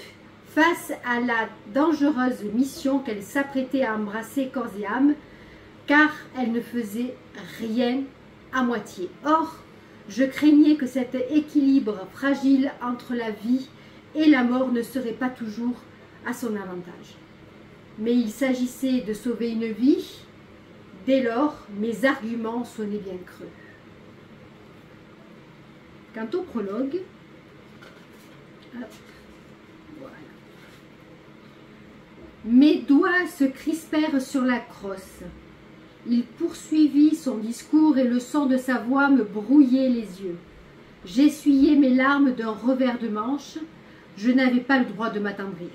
face à la dangereuse mission qu'elle s'apprêtait à embrasser corps et âme, car elle ne faisait rien à moitié. Or, je craignais que cet équilibre fragile entre la vie et la mort ne serait pas toujours à son avantage. Mais il s'agissait de sauver une vie, dès lors mes arguments sonnaient bien creux. Quant au prologue, voilà. Mes doigts se crispèrent sur la crosse. Il poursuivit son discours et le son de sa voix me brouillait les yeux. J'essuyais mes larmes d'un revers de manche. Je n'avais pas le droit de m'attendrir.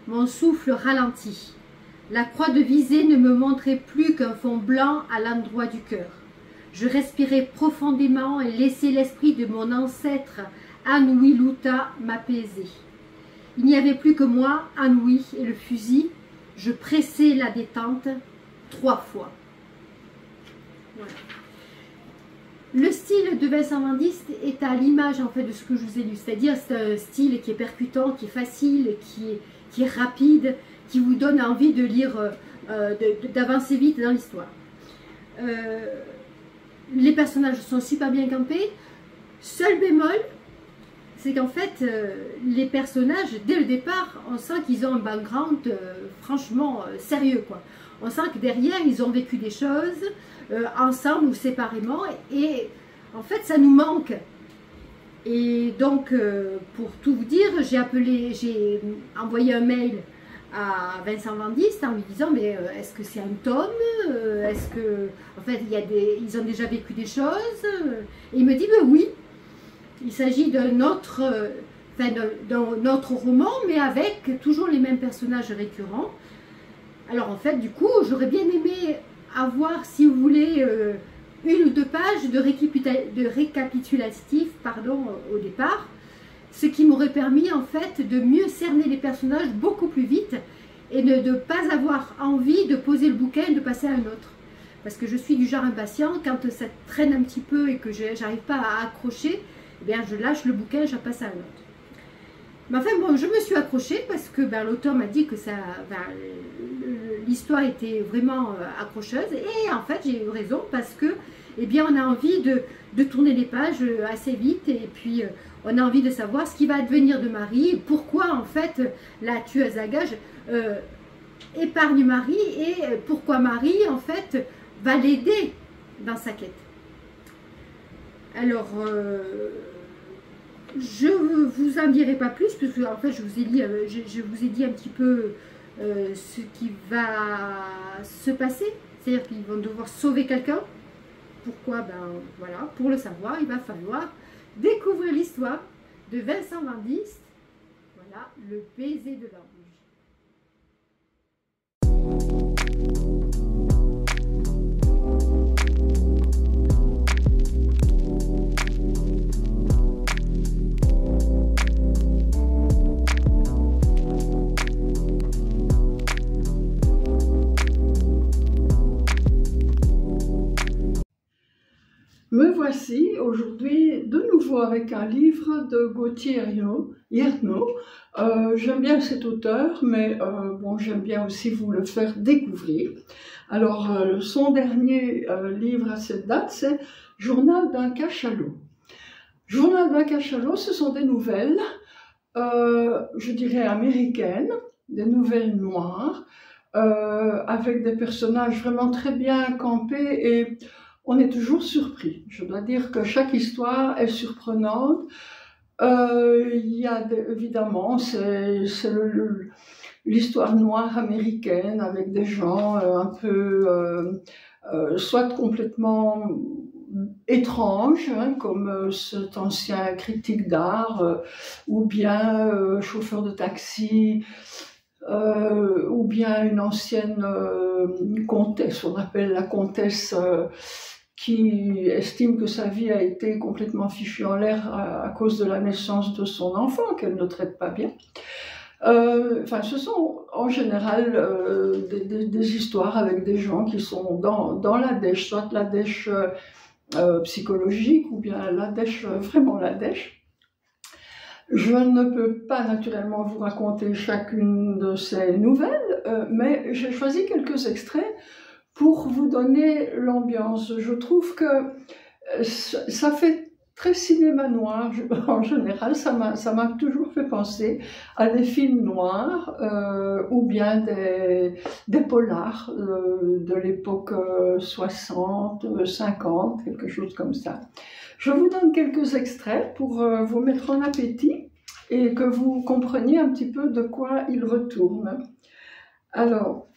Mon souffle ralentit. La croix de visée ne me montrait plus qu'un fond blanc à l'endroit du cœur. Je respirais profondément et laissais l'esprit de mon ancêtre Anouilh-Louta m'apaiser. Il n'y avait plus que moi, Anouilh et le fusil. Je pressais la détente 3 fois. Voilà. Le style de Vincent Vandis est à l'image en fait de ce que je vous ai lu, c'est-à-dire c'est un style qui est percutant, qui est facile, qui est rapide, qui vous donne envie de lire, d'avancer vite dans l'histoire. Les personnages sont super bien campés. Seul bémol, c'est qu'en fait, les personnages, dès le départ, on sent qu'ils ont un background franchement sérieux, quoi. On sent que derrière, ils ont vécu des choses, ensemble ou séparément, et en fait, ça nous manque. Et donc, pour tout vous dire, j'ai envoyé un mail à Vincent Vandis en lui disant, mais est-ce que c'est un tome? Est-ce que, en fait, ils ont déjà vécu des choses? Et il me dit, ben oui. Il s'agit d'un autre roman, mais avec toujours les mêmes personnages récurrents. Alors en fait, du coup, j'aurais bien aimé avoir, si vous voulez, 1 ou 2 pages de récapitulatif au départ, ce qui m'aurait permis en fait de mieux cerner les personnages beaucoup plus vite et de ne pas avoir envie de poser le bouquin et de passer à un autre. Parce que je suis du genre impatient, quand ça traîne un petit peu et que j'arrive pas à accrocher, eh bien, je lâche le bouquin, je passe à un autre. Mais enfin, bon, je me suis accrochée parce que l'auteur m'a dit que l'histoire était vraiment accrocheuse. Et en fait, j'ai eu raison parce que eh bien on a envie de tourner les pages assez vite et puis on a envie de savoir ce qui va advenir de Marie, pourquoi en fait la tueuse à gages épargne Marie et pourquoi Marie en fait va l'aider dans sa quête. Alors, je ne vous en dirai pas plus, parce que en fait, je vous ai dit un petit peu ce qui va se passer. C'est-à-dire qu'ils vont devoir sauver quelqu'un. Pourquoi? Ben voilà, pour le savoir, il va falloir découvrir l'histoire de Vincent Van Diest. Voilà, le baiser de l'ange. Me voici aujourd'hui de nouveau avec un livre de Gauthier Hiernaut. J'aime bien cet auteur, mais bon, j'aime bien aussi vous le faire découvrir. Alors, son dernier livre à cette date, c'est Journal d'un cachalot. Journal d'un cachalot, ce sont des nouvelles, je dirais américaines, des nouvelles noires, avec des personnages vraiment très bien campés et on est toujours surpris. Je dois dire que chaque histoire est surprenante. Il y a évidemment, c'est l'histoire noire américaine avec des gens un peu, soit complètement étranges, hein, comme cet ancien critique d'art, ou bien chauffeur de taxi, ou bien une ancienne comtesse, on appelle la comtesse, qui estime que sa vie a été complètement fichue en l'air à cause de la naissance de son enfant, qu'elle ne traite pas bien. Enfin, ce sont en général des histoires avec des gens qui sont dans la dèche, soit la dèche psychologique ou bien la dèche, vraiment la dèche. Je ne peux pas naturellement vous raconter chacune de ces nouvelles, mais j'ai choisi quelques extraits pour vous donner l'ambiance. Je trouve que ça fait très cinéma noir. En général, ça m'a toujours fait penser à des films noirs ou bien des polars de l'époque 60, 50, quelque chose comme ça. Je vous donne quelques extraits pour vous mettre en appétit et que vous compreniez un petit peu de quoi il retourne. Alors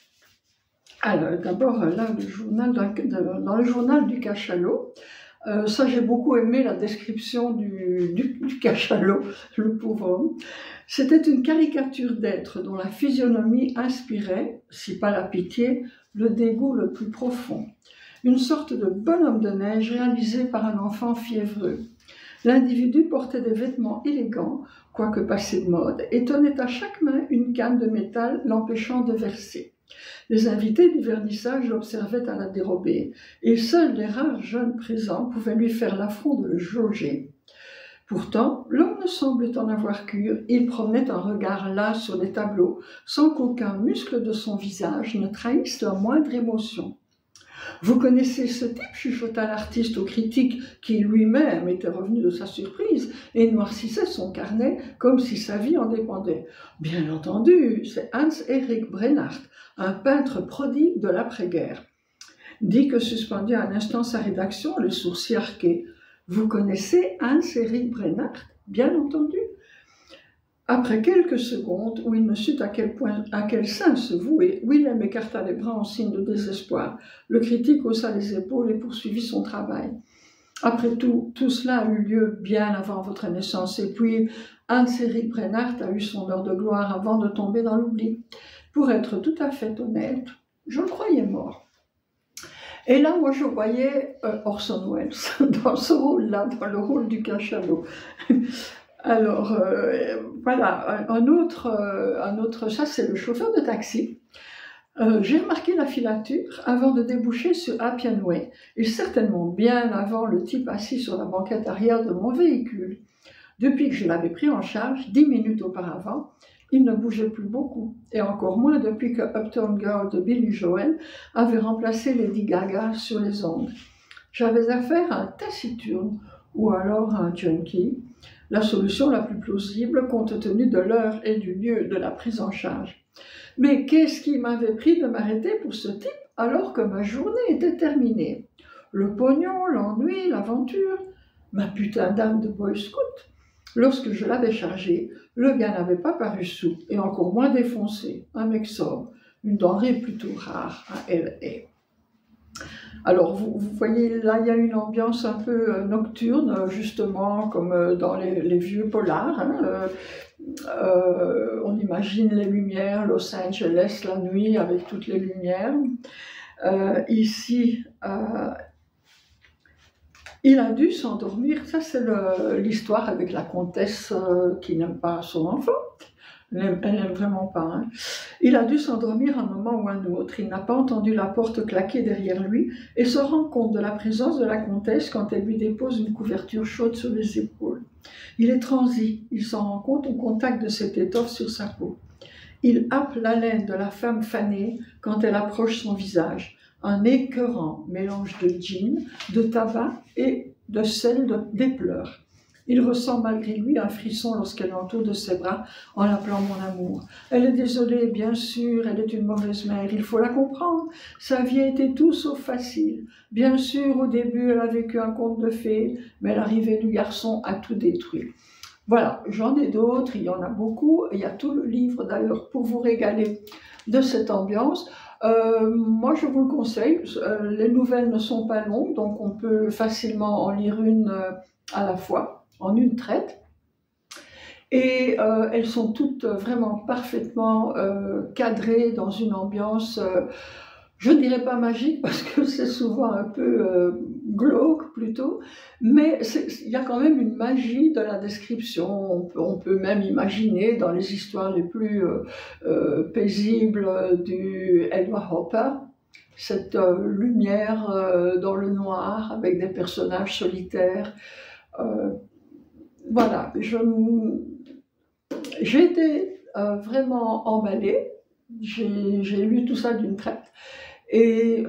d'abord, là, dans le journal du cachalot, ça j'ai beaucoup aimé la description du cachalot, le pauvre homme. C'était une caricature d'être dont la physionomie inspirait, si pas la pitié, le dégoût le plus profond. Une sorte de bonhomme de neige réalisé par un enfant fiévreux. L'individu portait des vêtements élégants, quoique passés de mode, et tenait à chaque main une canne de métal l'empêchant de verser. Les invités du vernissage l'observaient à la dérobée, et seuls les rares jeunes présents pouvaient lui faire l'affront de le jauger. Pourtant, l'homme ne semblait en avoir cure, il promenait un regard las sur les tableaux, sans qu'aucun muscle de son visage ne trahisse la moindre émotion. « Vous connaissez ce type » chuchota l'artiste au critique, qui lui-même était revenu de sa surprise et noircissait son carnet comme si sa vie en dépendait. « Bien entendu, c'est Hans-Erich Brennart, un peintre prodigue de l'après-guerre. » Dit que suspendu un instant sa rédaction, le sourcil arqué. « Vous connaissez Hans-Erich Brennart, bien entendu ?» Après quelques secondes, où il ne sut à quel sein se vouer, Willem écarta les bras en signe de désespoir. Le critique haussa les épaules et poursuivit son travail. Après tout cela a eu lieu bien avant votre naissance, et puis Hans-Erich Brennart a eu son heure de gloire avant de tomber dans l'oubli. Pour être tout à fait honnête, je le croyais mort. Et là, moi, je voyais Orson Welles dans ce rôle-là, dans le rôle du cachalot. Alors, voilà, un autre, ça c'est le chauffeur de taxi. J'ai remarqué la filature avant de déboucher sur Appian Way, et certainement bien avant le type assis sur la banquette arrière de mon véhicule. Depuis que je l'avais pris en charge, 10 minutes auparavant, il ne bougeait plus beaucoup, et encore moins depuis que Uptown Girl de Billy Joel avait remplacé Lady Gaga sur les ondes. J'avais affaire à un taciturne ou alors à un junkie, la solution la plus plausible compte tenu de l'heure et du lieu de la prise en charge. Mais qu'est-ce qui m'avait pris de m'arrêter pour ce type alors que ma journée était terminée? Le pognon, l'ennui, l'aventure, ma putain d'âme de boy scout. Lorsque je l'avais chargé, le gars n'avait pas paru sous et encore moins défoncé, un mec sobre, une denrée plutôt rare à LA. Alors, vous voyez, là, il y a une ambiance un peu nocturne, justement, comme dans les vieux polars. Hein. On imagine les lumières, Los Angeles, la nuit, avec toutes les lumières. Ici, il a dû s'endormir. Ça, c'est l'histoire avec la comtesse qui n'aime pas son enfant. Elle n'aime vraiment pas. Hein. Il a dû s'endormir un moment ou un autre. Il n'a pas entendu la porte claquer derrière lui et se rend compte de la présence de la comtesse quand elle lui dépose une couverture chaude sur les épaules. Il est transi. Il s'en rend compte au contact de cette étoffe sur sa peau. Il happe l'haleine de la femme fanée quand elle approche son visage. Un écœurant mélange de gin, de tabac et de sel des pleurs. Il ressent malgré lui un frisson lorsqu'elle l'entoure de ses bras en l'appelant mon amour. Elle est désolée, bien sûr, elle est une mauvaise mère, il faut la comprendre. Sa vie a été tout sauf facile. Bien sûr, au début, elle a vécu un conte de fées, mais l'arrivée du garçon a tout détruit. Voilà, j'en ai d'autres, il y en a beaucoup. Il y a tout le livre d'ailleurs pour vous régaler de cette ambiance. Moi, je vous le conseille. Les nouvelles ne sont pas longues, donc on peut facilement en lire une à la fois, en une traite. Et elles sont toutes vraiment parfaitement cadrées dans une ambiance, je ne dirais pas magique, parce que c'est souvent un peu glauque plutôt, mais il y a quand même une magie de la description. On peut même imaginer dans les histoires les plus paisibles du Edward Hopper, cette lumière dans le noir avec des personnages solitaires. Voilà, j'ai été vraiment emballée. J'ai lu tout ça d'une traite, une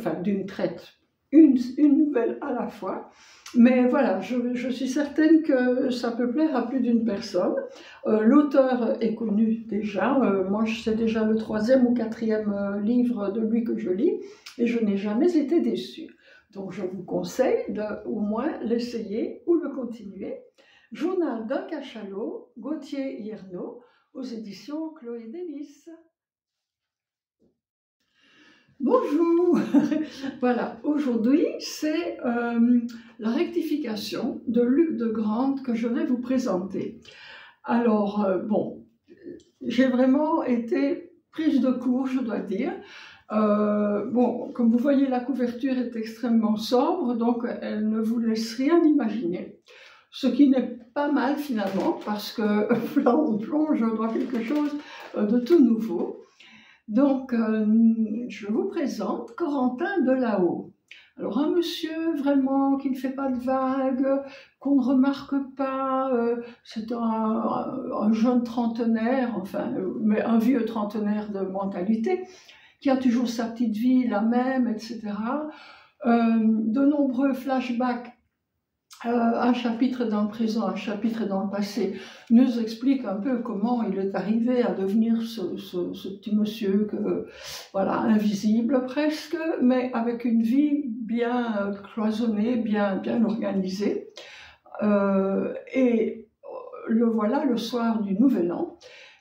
nouvelle à la fois. Mais voilà, je suis certaine que ça peut plaire à plus d'une personne. L'auteur est connu déjà. Moi, c'est déjà le 3e ou 4e livre de lui que je lis et je n'ai jamais été déçue. Donc, je vous conseille de au moins l'essayer ou le continuer. Journal d'un cachalot, Gauthier Hiernaut, aux éditions Chloé Denis. Bonjour. Voilà, aujourd'hui c'est la rectification de Luc de Grande que je vais vous présenter. Alors, bon, j'ai vraiment été prise de court, je dois dire. Bon, comme vous voyez, la couverture est extrêmement sobre, donc elle ne vous laisse rien imaginer. Ce qui n'est pas mal finalement, parce que là on plonge dans quelque chose de tout nouveau. Donc, je vous présente Corentin Delahaut. Alors, un monsieur vraiment qui ne fait pas de vagues, qu'on ne remarque pas, c'est un jeune trentenaire, enfin, mais un vieux trentenaire de mentalité, qui a toujours sa petite vie, la même, etc. De nombreux flashbacks, un chapitre dans le présent, un chapitre dans le passé, nous explique un peu comment il est arrivé à devenir ce petit monsieur, voilà, invisible presque, mais avec une vie bien cloisonnée, bien organisée. Et le voilà le soir du Nouvel An.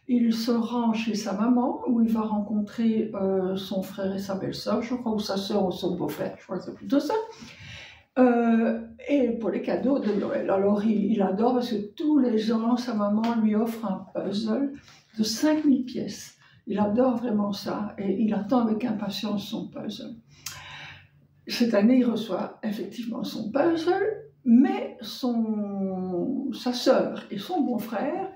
Il se rend chez sa maman, où il va rencontrer son frère et sa belle-sœur, je crois, ou sa sœur ou son beau-frère, je crois que c'est plutôt ça. Et pour les cadeaux de Noël. Alors il adore parce que tous les ans, sa maman lui offre un puzzle de 5000 pièces. Il adore vraiment ça et il attend avec impatience son puzzle. Cette année, il reçoit effectivement son puzzle, mais sa sœur et son beau-frère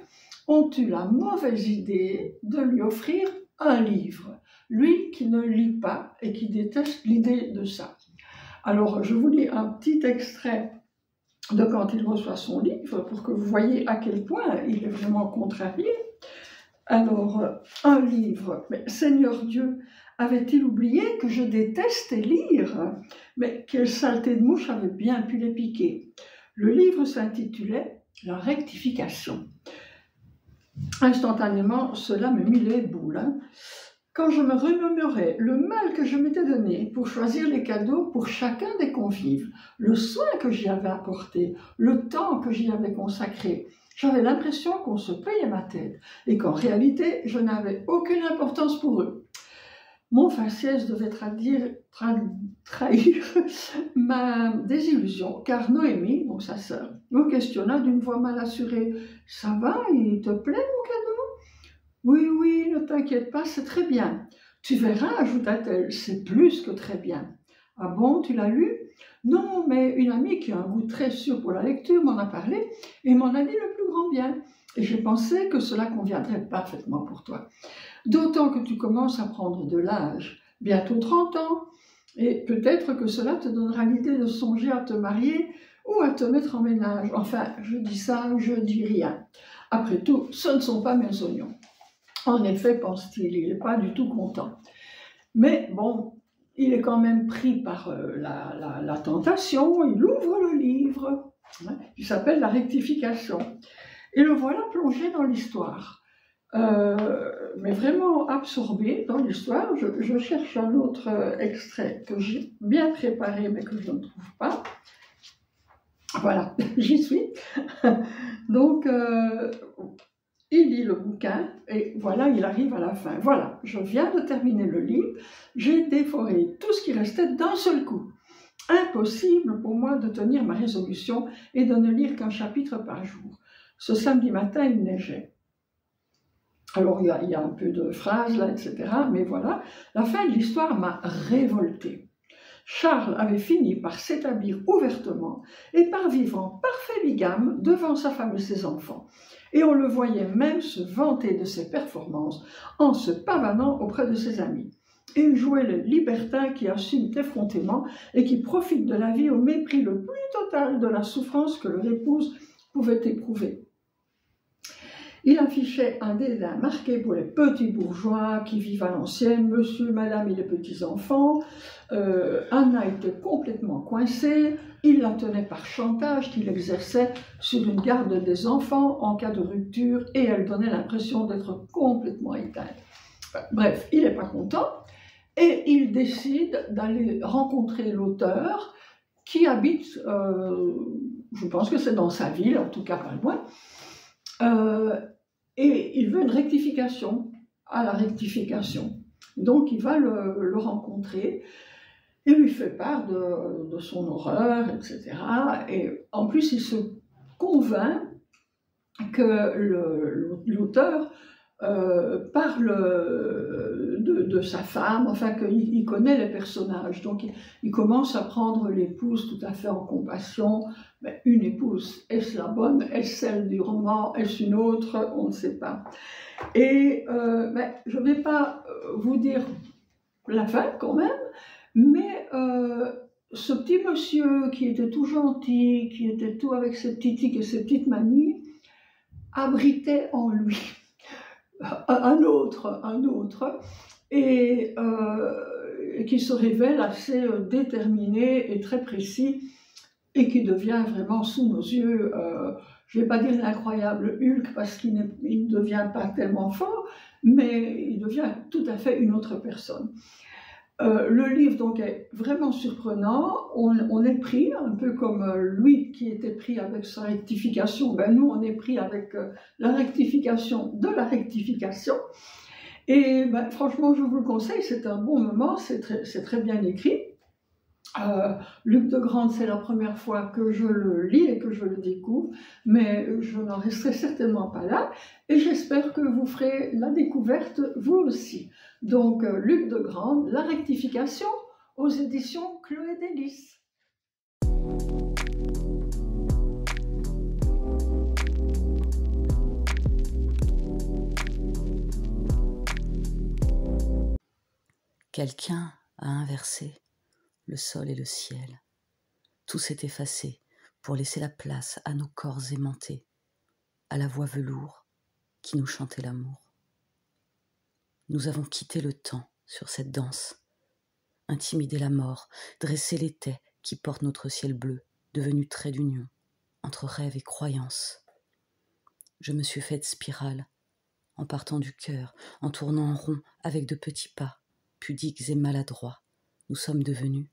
ont eu la mauvaise idée de lui offrir un livre. Lui qui ne lit pas et qui déteste l'idée de ça. Alors, je vous lis un petit extrait de quand il reçoit son livre pour que vous voyez à quel point il est vraiment contrarié. Alors, un livre, mais Seigneur Dieu, Avait-il oublié que je détestais lire? Mais quelle saleté de mouche avait bien pu les piquer? Le livre s'intitulait « La rectification ». Instantanément, cela me mit les boules. Quand je me remémorais le mal que je m'étais donné pour choisir les cadeaux pour chacun des convives, le soin que j'y avais apporté, le temps que j'y avais consacré, j'avais l'impression qu'on se payait ma tête et qu'en réalité, je n'avais aucune importance pour eux. Mon faciès devait trahir ma désillusion, car Noémie, donc sa sœur, me questionna d'une voix mal assurée. « Ça va, il te plaît mon cadeau ?»« Oui, oui, ne t'inquiète pas, c'est très bien. »« Tu verras, ajouta-t-elle, c'est plus que très bien. »« Ah bon, tu l'as lu ?»« Non, mais une amie qui a un goût très sûr pour la lecture m'en a parlé et m'en a dit le plus grand bien. Et j'ai pensé que cela conviendrait parfaitement pour toi. D'autant que tu commences à prendre de l'âge, bientôt 30 ans, et peut-être que cela te donnera l'idée de songer à te marier ou à te mettre en ménage. Enfin, je dis ça, je dis rien. Après tout, ce ne sont pas mes oignons. En effet, pense-t-il, il n'est pas du tout content. Mais bon, il est quand même pris par la tentation, il ouvre le livre, qui s'appelle « La rectification ». Et le voilà plongé dans l'histoire. Mais vraiment absorbé dans l'histoire. Je cherche un autre extrait que j'ai bien préparé mais que je ne trouve pas. Voilà, j'y suis. Donc, il lit le bouquin et voilà, il arrive à la fin. Voilà, je viens de terminer le livre, j'ai dévoré tout ce qui restait d'un seul coup. Impossible pour moi de tenir ma résolution et de ne lire qu'un chapitre par jour. Ce samedi matin, il neigeait. Alors, il y a un peu de phrases là, etc. Mais voilà, la fin de l'histoire m'a révoltée. Charles avait fini par s'établir ouvertement et par vivre en parfait bigame devant sa femme et ses enfants. Et on le voyait même se vanter de ses performances en se pavanant auprès de ses amis. Et il jouait le libertin qui assume effrontément et qui profite de la vie au mépris le plus total de la souffrance que leur épouse pouvait éprouver. Il affichait un dédain marqué pour les petits bourgeois qui vivent à l'ancienne, monsieur, madame et les petits-enfants. Anna était complètement coincée, il la tenait par chantage qu'il exerçait sur une garde des enfants en cas de rupture et elle donnait l'impression d'être complètement éteinte. Bref, il n'est pas content et il décide d'aller rencontrer l'auteur qui habite, je pense que c'est dans sa ville, en tout cas pas loin, et il veut une rectification à la rectification. Donc il va le rencontrer et lui fait part de son horreur, etc. Et en plus, il se convainc que l'auteur parle de sa femme, enfin qu'il connaît les personnages. Donc il commence à prendre l'épouse tout à fait en compassion. Mais une épouse, est-ce la bonne? Est-ce celle du roman? Est-ce une autre? On ne sait pas. Et je ne vais pas vous dire la fin quand même, mais ce petit monsieur qui était tout gentil, qui était tout avec ses petits tics et ses petites manies, abritait en lui un autre, et qui se révèle assez déterminé et très précis, et qui devient vraiment sous nos yeux, je ne vais pas dire l'incroyable Hulk, parce qu'il ne devient pas tellement fort, mais il devient tout à fait une autre personne. Le livre donc est vraiment surprenant, on est pris, un peu comme lui qui était pris avec sa rectification, ben nous on est pris avec la rectification de la rectification, et ben, franchement je vous le conseille, c'est un bon moment, c'est très bien écrit. Luc de Grande, c'est la première fois que je le lis et que je le découvre, mais je n'en resterai certainement pas là, et j'espère que vous ferez la découverte vous aussi. Donc, Luc de Grande, La rectification, aux éditions Chloé Délices. Quelqu'un a inversé le sol et le ciel. Tout s'est effacé pour laisser la place à nos corps aimantés, à la voix velours qui nous chantait l'amour. Nous avons quitté le temps sur cette danse. Intimider la mort, dresser les tais qui portent notre ciel bleu, devenu trait d'union, entre rêve et croyance. Je me suis faite spirale, en partant du cœur, en tournant en rond avec de petits pas, pudiques et maladroits. Nous sommes devenus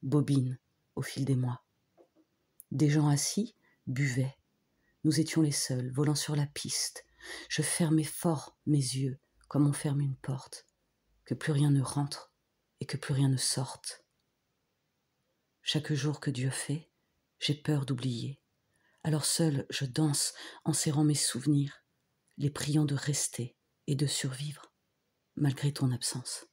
bobines au fil des mois. Des gens assis buvaient. Nous étions les seuls, volant sur la piste. Je fermais fort mes yeux, comme on ferme une porte, que plus rien ne rentre et que plus rien ne sorte. Chaque jour que Dieu fait, j'ai peur d'oublier. Alors seul je danse en serrant mes souvenirs, les priant de rester et de survivre, malgré ton absence.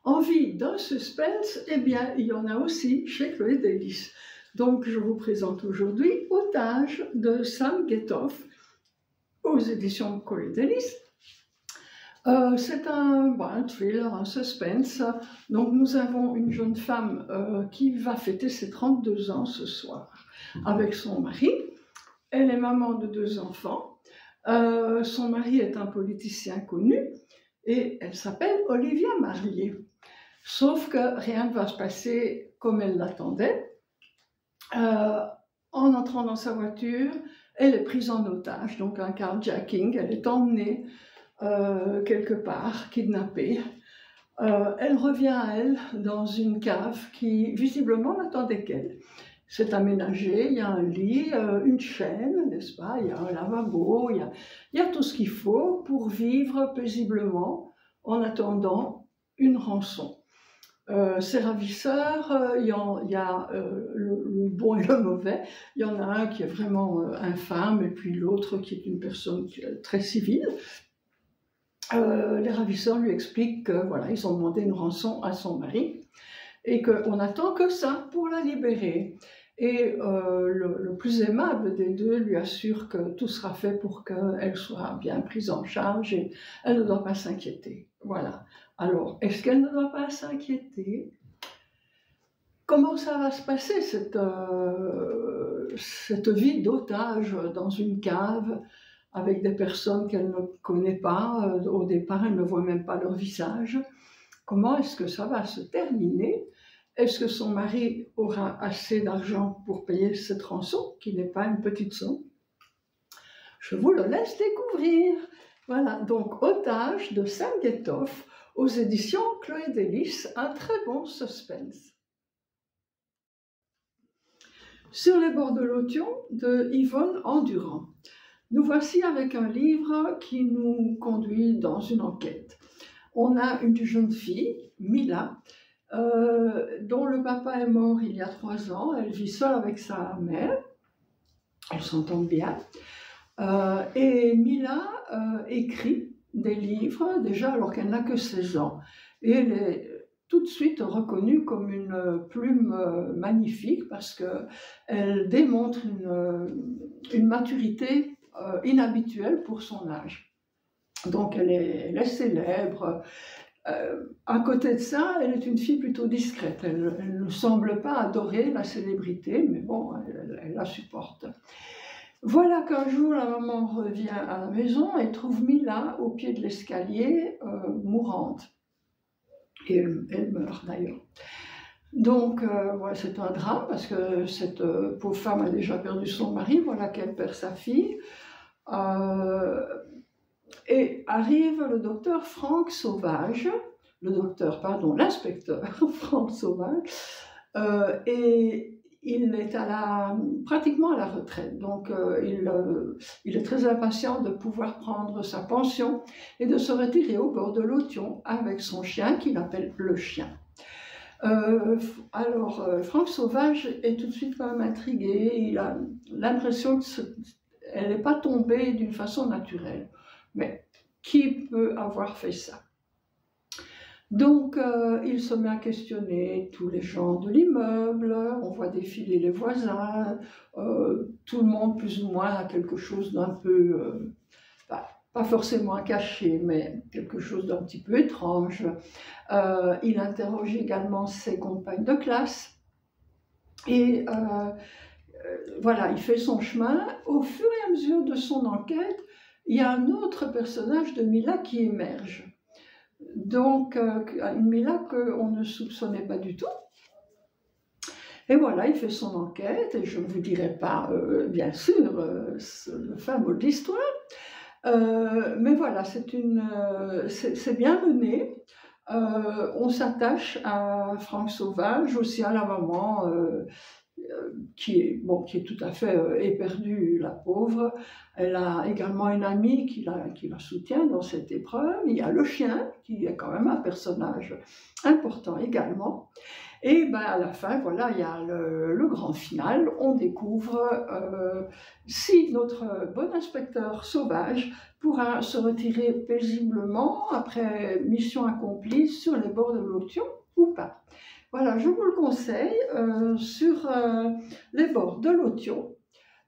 Envie d'un suspense, eh bien, il y en a aussi chez Chloé Delis. Donc, je vous présente aujourd'hui Otage de Sam Getoff aux éditions Chloé Delis. C'est un thriller, un suspense. Donc, nous avons une jeune femme qui va fêter ses 32 ans ce soir avec son mari. Elle est maman de 2 enfants. Son mari est un politicien connu et elle s'appelle Olivia Marié. Sauf que rien ne va se passer comme elle l'attendait. En entrant dans sa voiture, elle est prise en otage, donc un carjacking. Elle est emmenée quelque part, kidnappée. Elle revient à elle dans une cave qui visiblement n'attendait qu'elle. C'est aménagé, il y a un lit, une chaîne, n'est-ce pas? Il y a un lavabo, il y a tout ce qu'il faut pour vivre paisiblement en attendant une rançon. Ces ravisseurs, il y a le bon et le mauvais. Il y en a un qui est vraiment infâme et puis l'autre qui est une personne très civile. Les ravisseurs lui expliquent que voilà, ils ont demandé une rançon à son mari et qu'on n'attend que ça pour la libérer. Et le plus aimable des deux lui assure que tout sera fait pour qu'elle soit bien prise en charge et elle ne doit pas s'inquiéter. Voilà. Alors, est-ce qu'elle ne doit pas s'inquiéter? Comment ça va se passer, cette vie d'otage dans une cave avec des personnes qu'elle ne connaît pas? Au départ, elle ne voit même pas leur visage. Comment est-ce que ça va se terminer? Est-ce que son mari aura assez d'argent pour payer cette rançon, qui n'est pas une petite somme? Je vous le laisse découvrir. Voilà, donc Otage de Sam Getoff aux éditions Chloé Delis, un très bon suspense. Sur les bords de l'Otion de Yvonne Endurant. Nous voici avec un livre qui nous conduit dans une enquête. On a une jeune fille, Mila, dont le papa est mort il y a 3 ans. Elle vit seule avec sa mère. Elles s'entendent bien. Et Mila écrit des livres déjà alors qu'elle n'a que 16 ans. Et elle est tout de suite reconnue comme une plume magnifique parce qu'elle démontre une maturité inhabituelle pour son âge. Donc elle est célèbre. À côté de ça, elle est une fille plutôt discrète. Elle ne semble pas adorer la célébrité, mais bon, elle la supporte. Voilà qu'un jour, la maman revient à la maison et trouve Mila au pied de l'escalier, mourante. Et elle meurt d'ailleurs. Donc, voilà, c'est un drame parce que cette pauvre femme a déjà perdu son mari, voilà qu'elle perd sa fille. Et arrive le docteur Franck Sauvage, l'inspecteur Franck Sauvage, et il est pratiquement à la retraite, donc il est très impatient de pouvoir prendre sa pension et de se retirer au bord de l'Otion avec son chien qu'il appelle le chien. Alors, Franck Sauvage est tout de suite quand même intrigué, il a l'impression qu'elle n'est pas tombée d'une façon naturelle. Mais qui peut avoir fait ça? Donc, il se met à questionner tous les gens de l'immeuble, on voit défiler les voisins, tout le monde plus ou moins a quelque chose d'un peu, pas forcément caché, mais quelque chose d'un petit peu étrange. Il interroge également ses compagnes de classe et voilà, il fait son chemin. Au fur et à mesure de son enquête, il y a un autre personnage de Mila qui émerge. Donc, une Mila qu'on ne soupçonnait pas du tout. Et voilà, il fait son enquête, et je ne vous dirai pas, bien sûr, le fin mot de l'histoire. Mais voilà, c'est bien mené. On s'attache à Franck Sauvage, aussi à la maman, qui est tout à fait éperdue, la pauvre. Elle a également une amie qui la soutient dans cette épreuve. Il y a le chien, qui est quand même un personnage important également. Et ben, à la fin, voilà, il y a le grand final. On découvre si notre bon inspecteur Sauvage pourra se retirer paisiblement après mission accomplie sur les bords de l'Authion ou pas. Voilà, je vous le conseille sur les bords de l'Authion,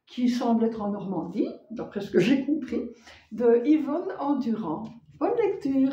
qui semble être en Normandie, d'après ce que j'ai compris, de Yvonne Endurant. Bonne lecture!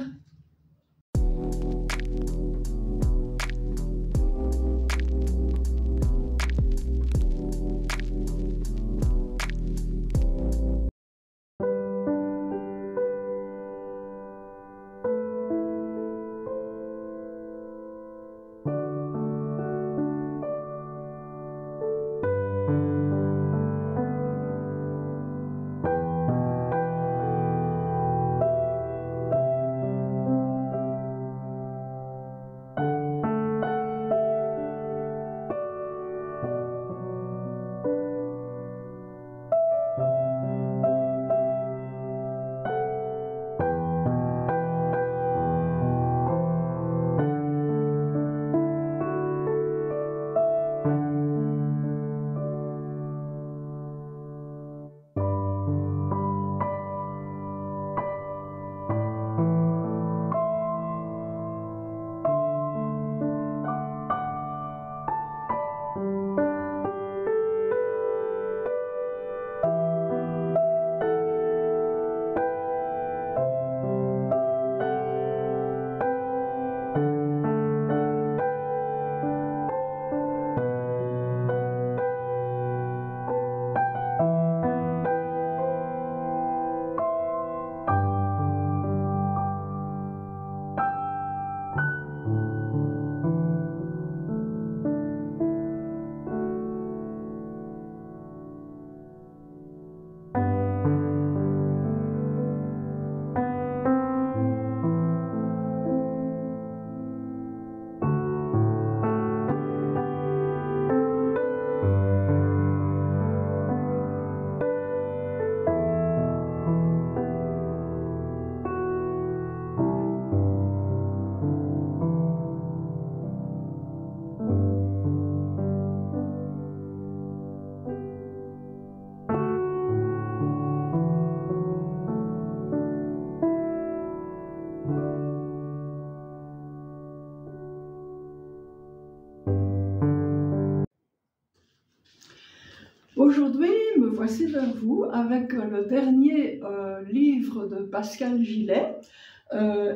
Aujourd'hui, me voici vers vous avec le dernier livre de Pascal Gillet,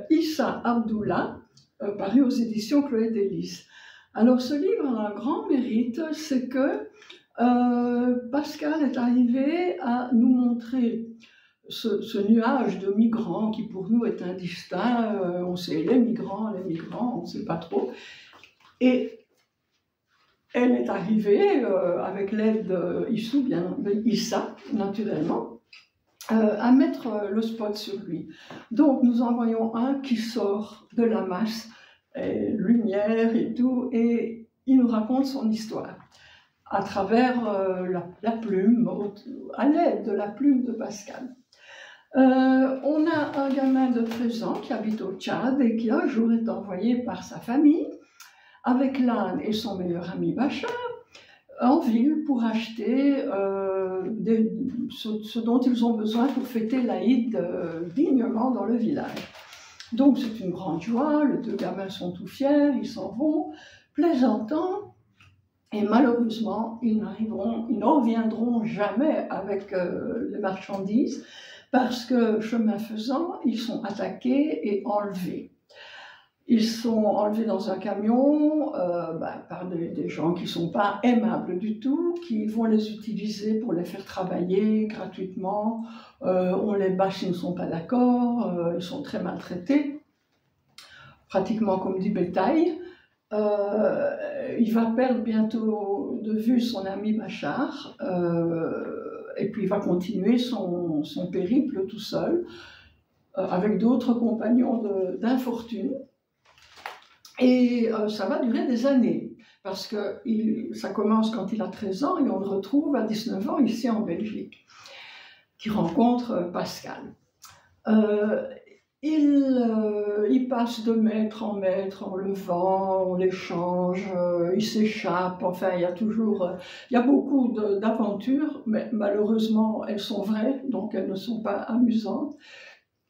Issa Abdullah, paru aux éditions Chloé Delis. Alors ce livre a un grand mérite, c'est que Pascal est arrivé à nous montrer ce nuage de migrants qui pour nous est indistinct, on sait les migrants, on ne sait pas trop. Et elle est arrivée, avec l'aide d'Issa, naturellement, à mettre le spot sur lui. Donc nous en voyons un qui sort de la masse, lumière et tout, et il nous raconte son histoire à travers la plume, à l'aide de la plume de Pascal. On a un gamin de 13 ans qui habite au Tchad et qui un jour est envoyé par sa famille avec l'âne et son meilleur ami Bachar en ville pour acheter ce dont ils ont besoin pour fêter l'Aïd dignement dans le village. Donc c'est une grande joie, les deux gamins sont tout fiers, ils s'en vont, plaisantant, et malheureusement ils n'en reviendront jamais avec les marchandises parce que chemin faisant, ils sont attaqués et enlevés. Ils sont enlevés dans un camion par des gens qui ne sont pas aimables du tout, qui vont les utiliser pour les faire travailler gratuitement. On les bâche s'ils ne sont pas d'accord, ils sont très maltraités, pratiquement comme du bétail. Il va perdre bientôt de vue son ami Bachar, et puis il va continuer son périple tout seul, avec d'autres compagnons d'infortune. Et ça va durer des années, parce que ça commence quand il a 13 ans et on le retrouve à 19 ans ici en Belgique, qui rencontre Pascal. Il passe de maître en maître, on le vend, on l'échange, il s'échappe, enfin il y a beaucoup d'aventures, mais malheureusement elles sont vraies, donc elles ne sont pas amusantes.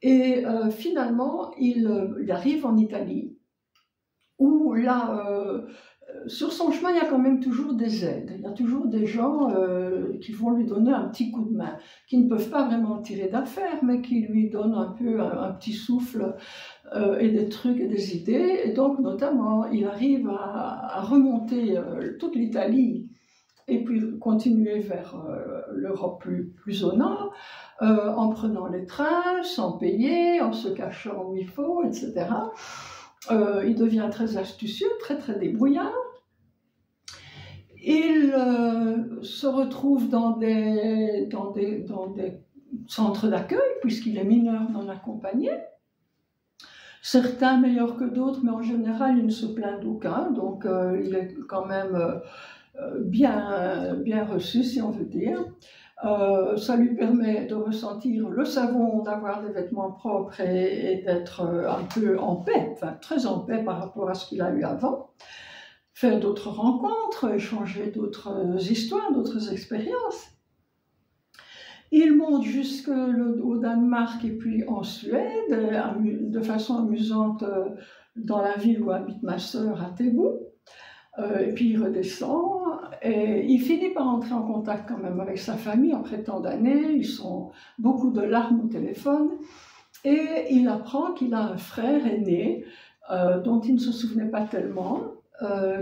Et finalement il arrive en Italie, où là, sur son chemin, il y a quand même toujours des aides. Il y a toujours des gens qui vont lui donner un petit coup de main, qui ne peuvent pas vraiment le tirer d'affaire, mais qui lui donnent un peu un petit souffle et des trucs et des idées. Et donc, notamment, il arrive à remonter toute l'Italie et puis continuer vers l'Europe plus au nord, en prenant les trains, sans payer, en se cachant où il faut, etc. Il devient très astucieux, très très débrouillard. Il se retrouve dans des centres d'accueil, puisqu'il est mineur non accompagné. Certains meilleurs que d'autres, mais en général, il ne se plaint d'aucun. Donc, il est quand même bien reçu, si on veut dire. Ça lui permet de ressentir le savon, d'avoir des vêtements propres et d'être un peu en paix, enfin très en paix par rapport à ce qu'il a eu avant. Faire d'autres rencontres, échanger d'autres histoires, d'autres expériences. Il monte jusqu'au Danemark et puis en Suède, de façon amusante dans la ville où habite ma sœur à Théboul. Et puis il redescend et il finit par entrer en contact quand même avec sa famille après tant d'années. Ils sont beaucoup de larmes au téléphone et il apprend qu'il a un frère aîné dont il ne se souvenait pas tellement,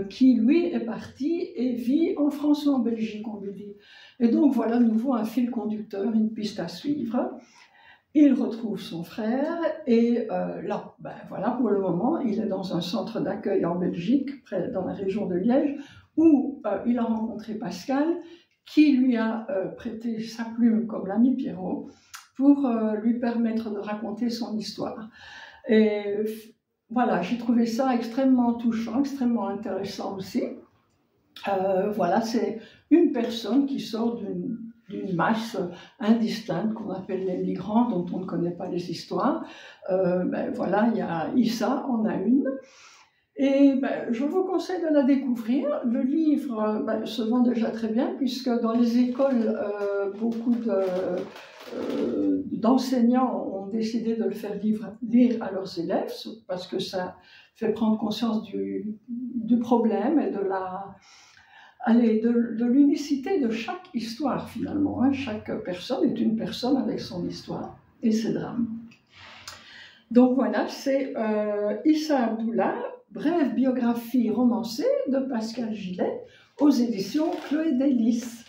qui lui est parti et vit en France ou en Belgique, on lui dit. Et donc voilà à nouveau un fil conducteur, une piste à suivre. Il retrouve son frère et là, voilà, pour le moment, il est dans un centre d'accueil en Belgique, dans la région de Liège, où il a rencontré Pascal, qui lui a prêté sa plume comme l'ami Pierrot pour lui permettre de raconter son histoire. Et voilà, j'ai trouvé ça extrêmement touchant, extrêmement intéressant aussi. Voilà, c'est une personne qui sort d'une masse indistincte qu'on appelle les migrants, dont on ne connaît pas les histoires. Voilà, il y a Issa, en a une. Et je vous conseille de la découvrir. Le livre se vend déjà très bien, puisque dans les écoles, beaucoup d'enseignants ont décidé de le faire lire à leurs élèves, parce que ça fait prendre conscience du problème et de l'unicité de chaque histoire finalement. Hein. Chaque personne est une personne avec son histoire et ses drames. Donc voilà, c'est Issa Abdullah, brève biographie romancée de Pascal Gillet aux éditions Chloé Délices.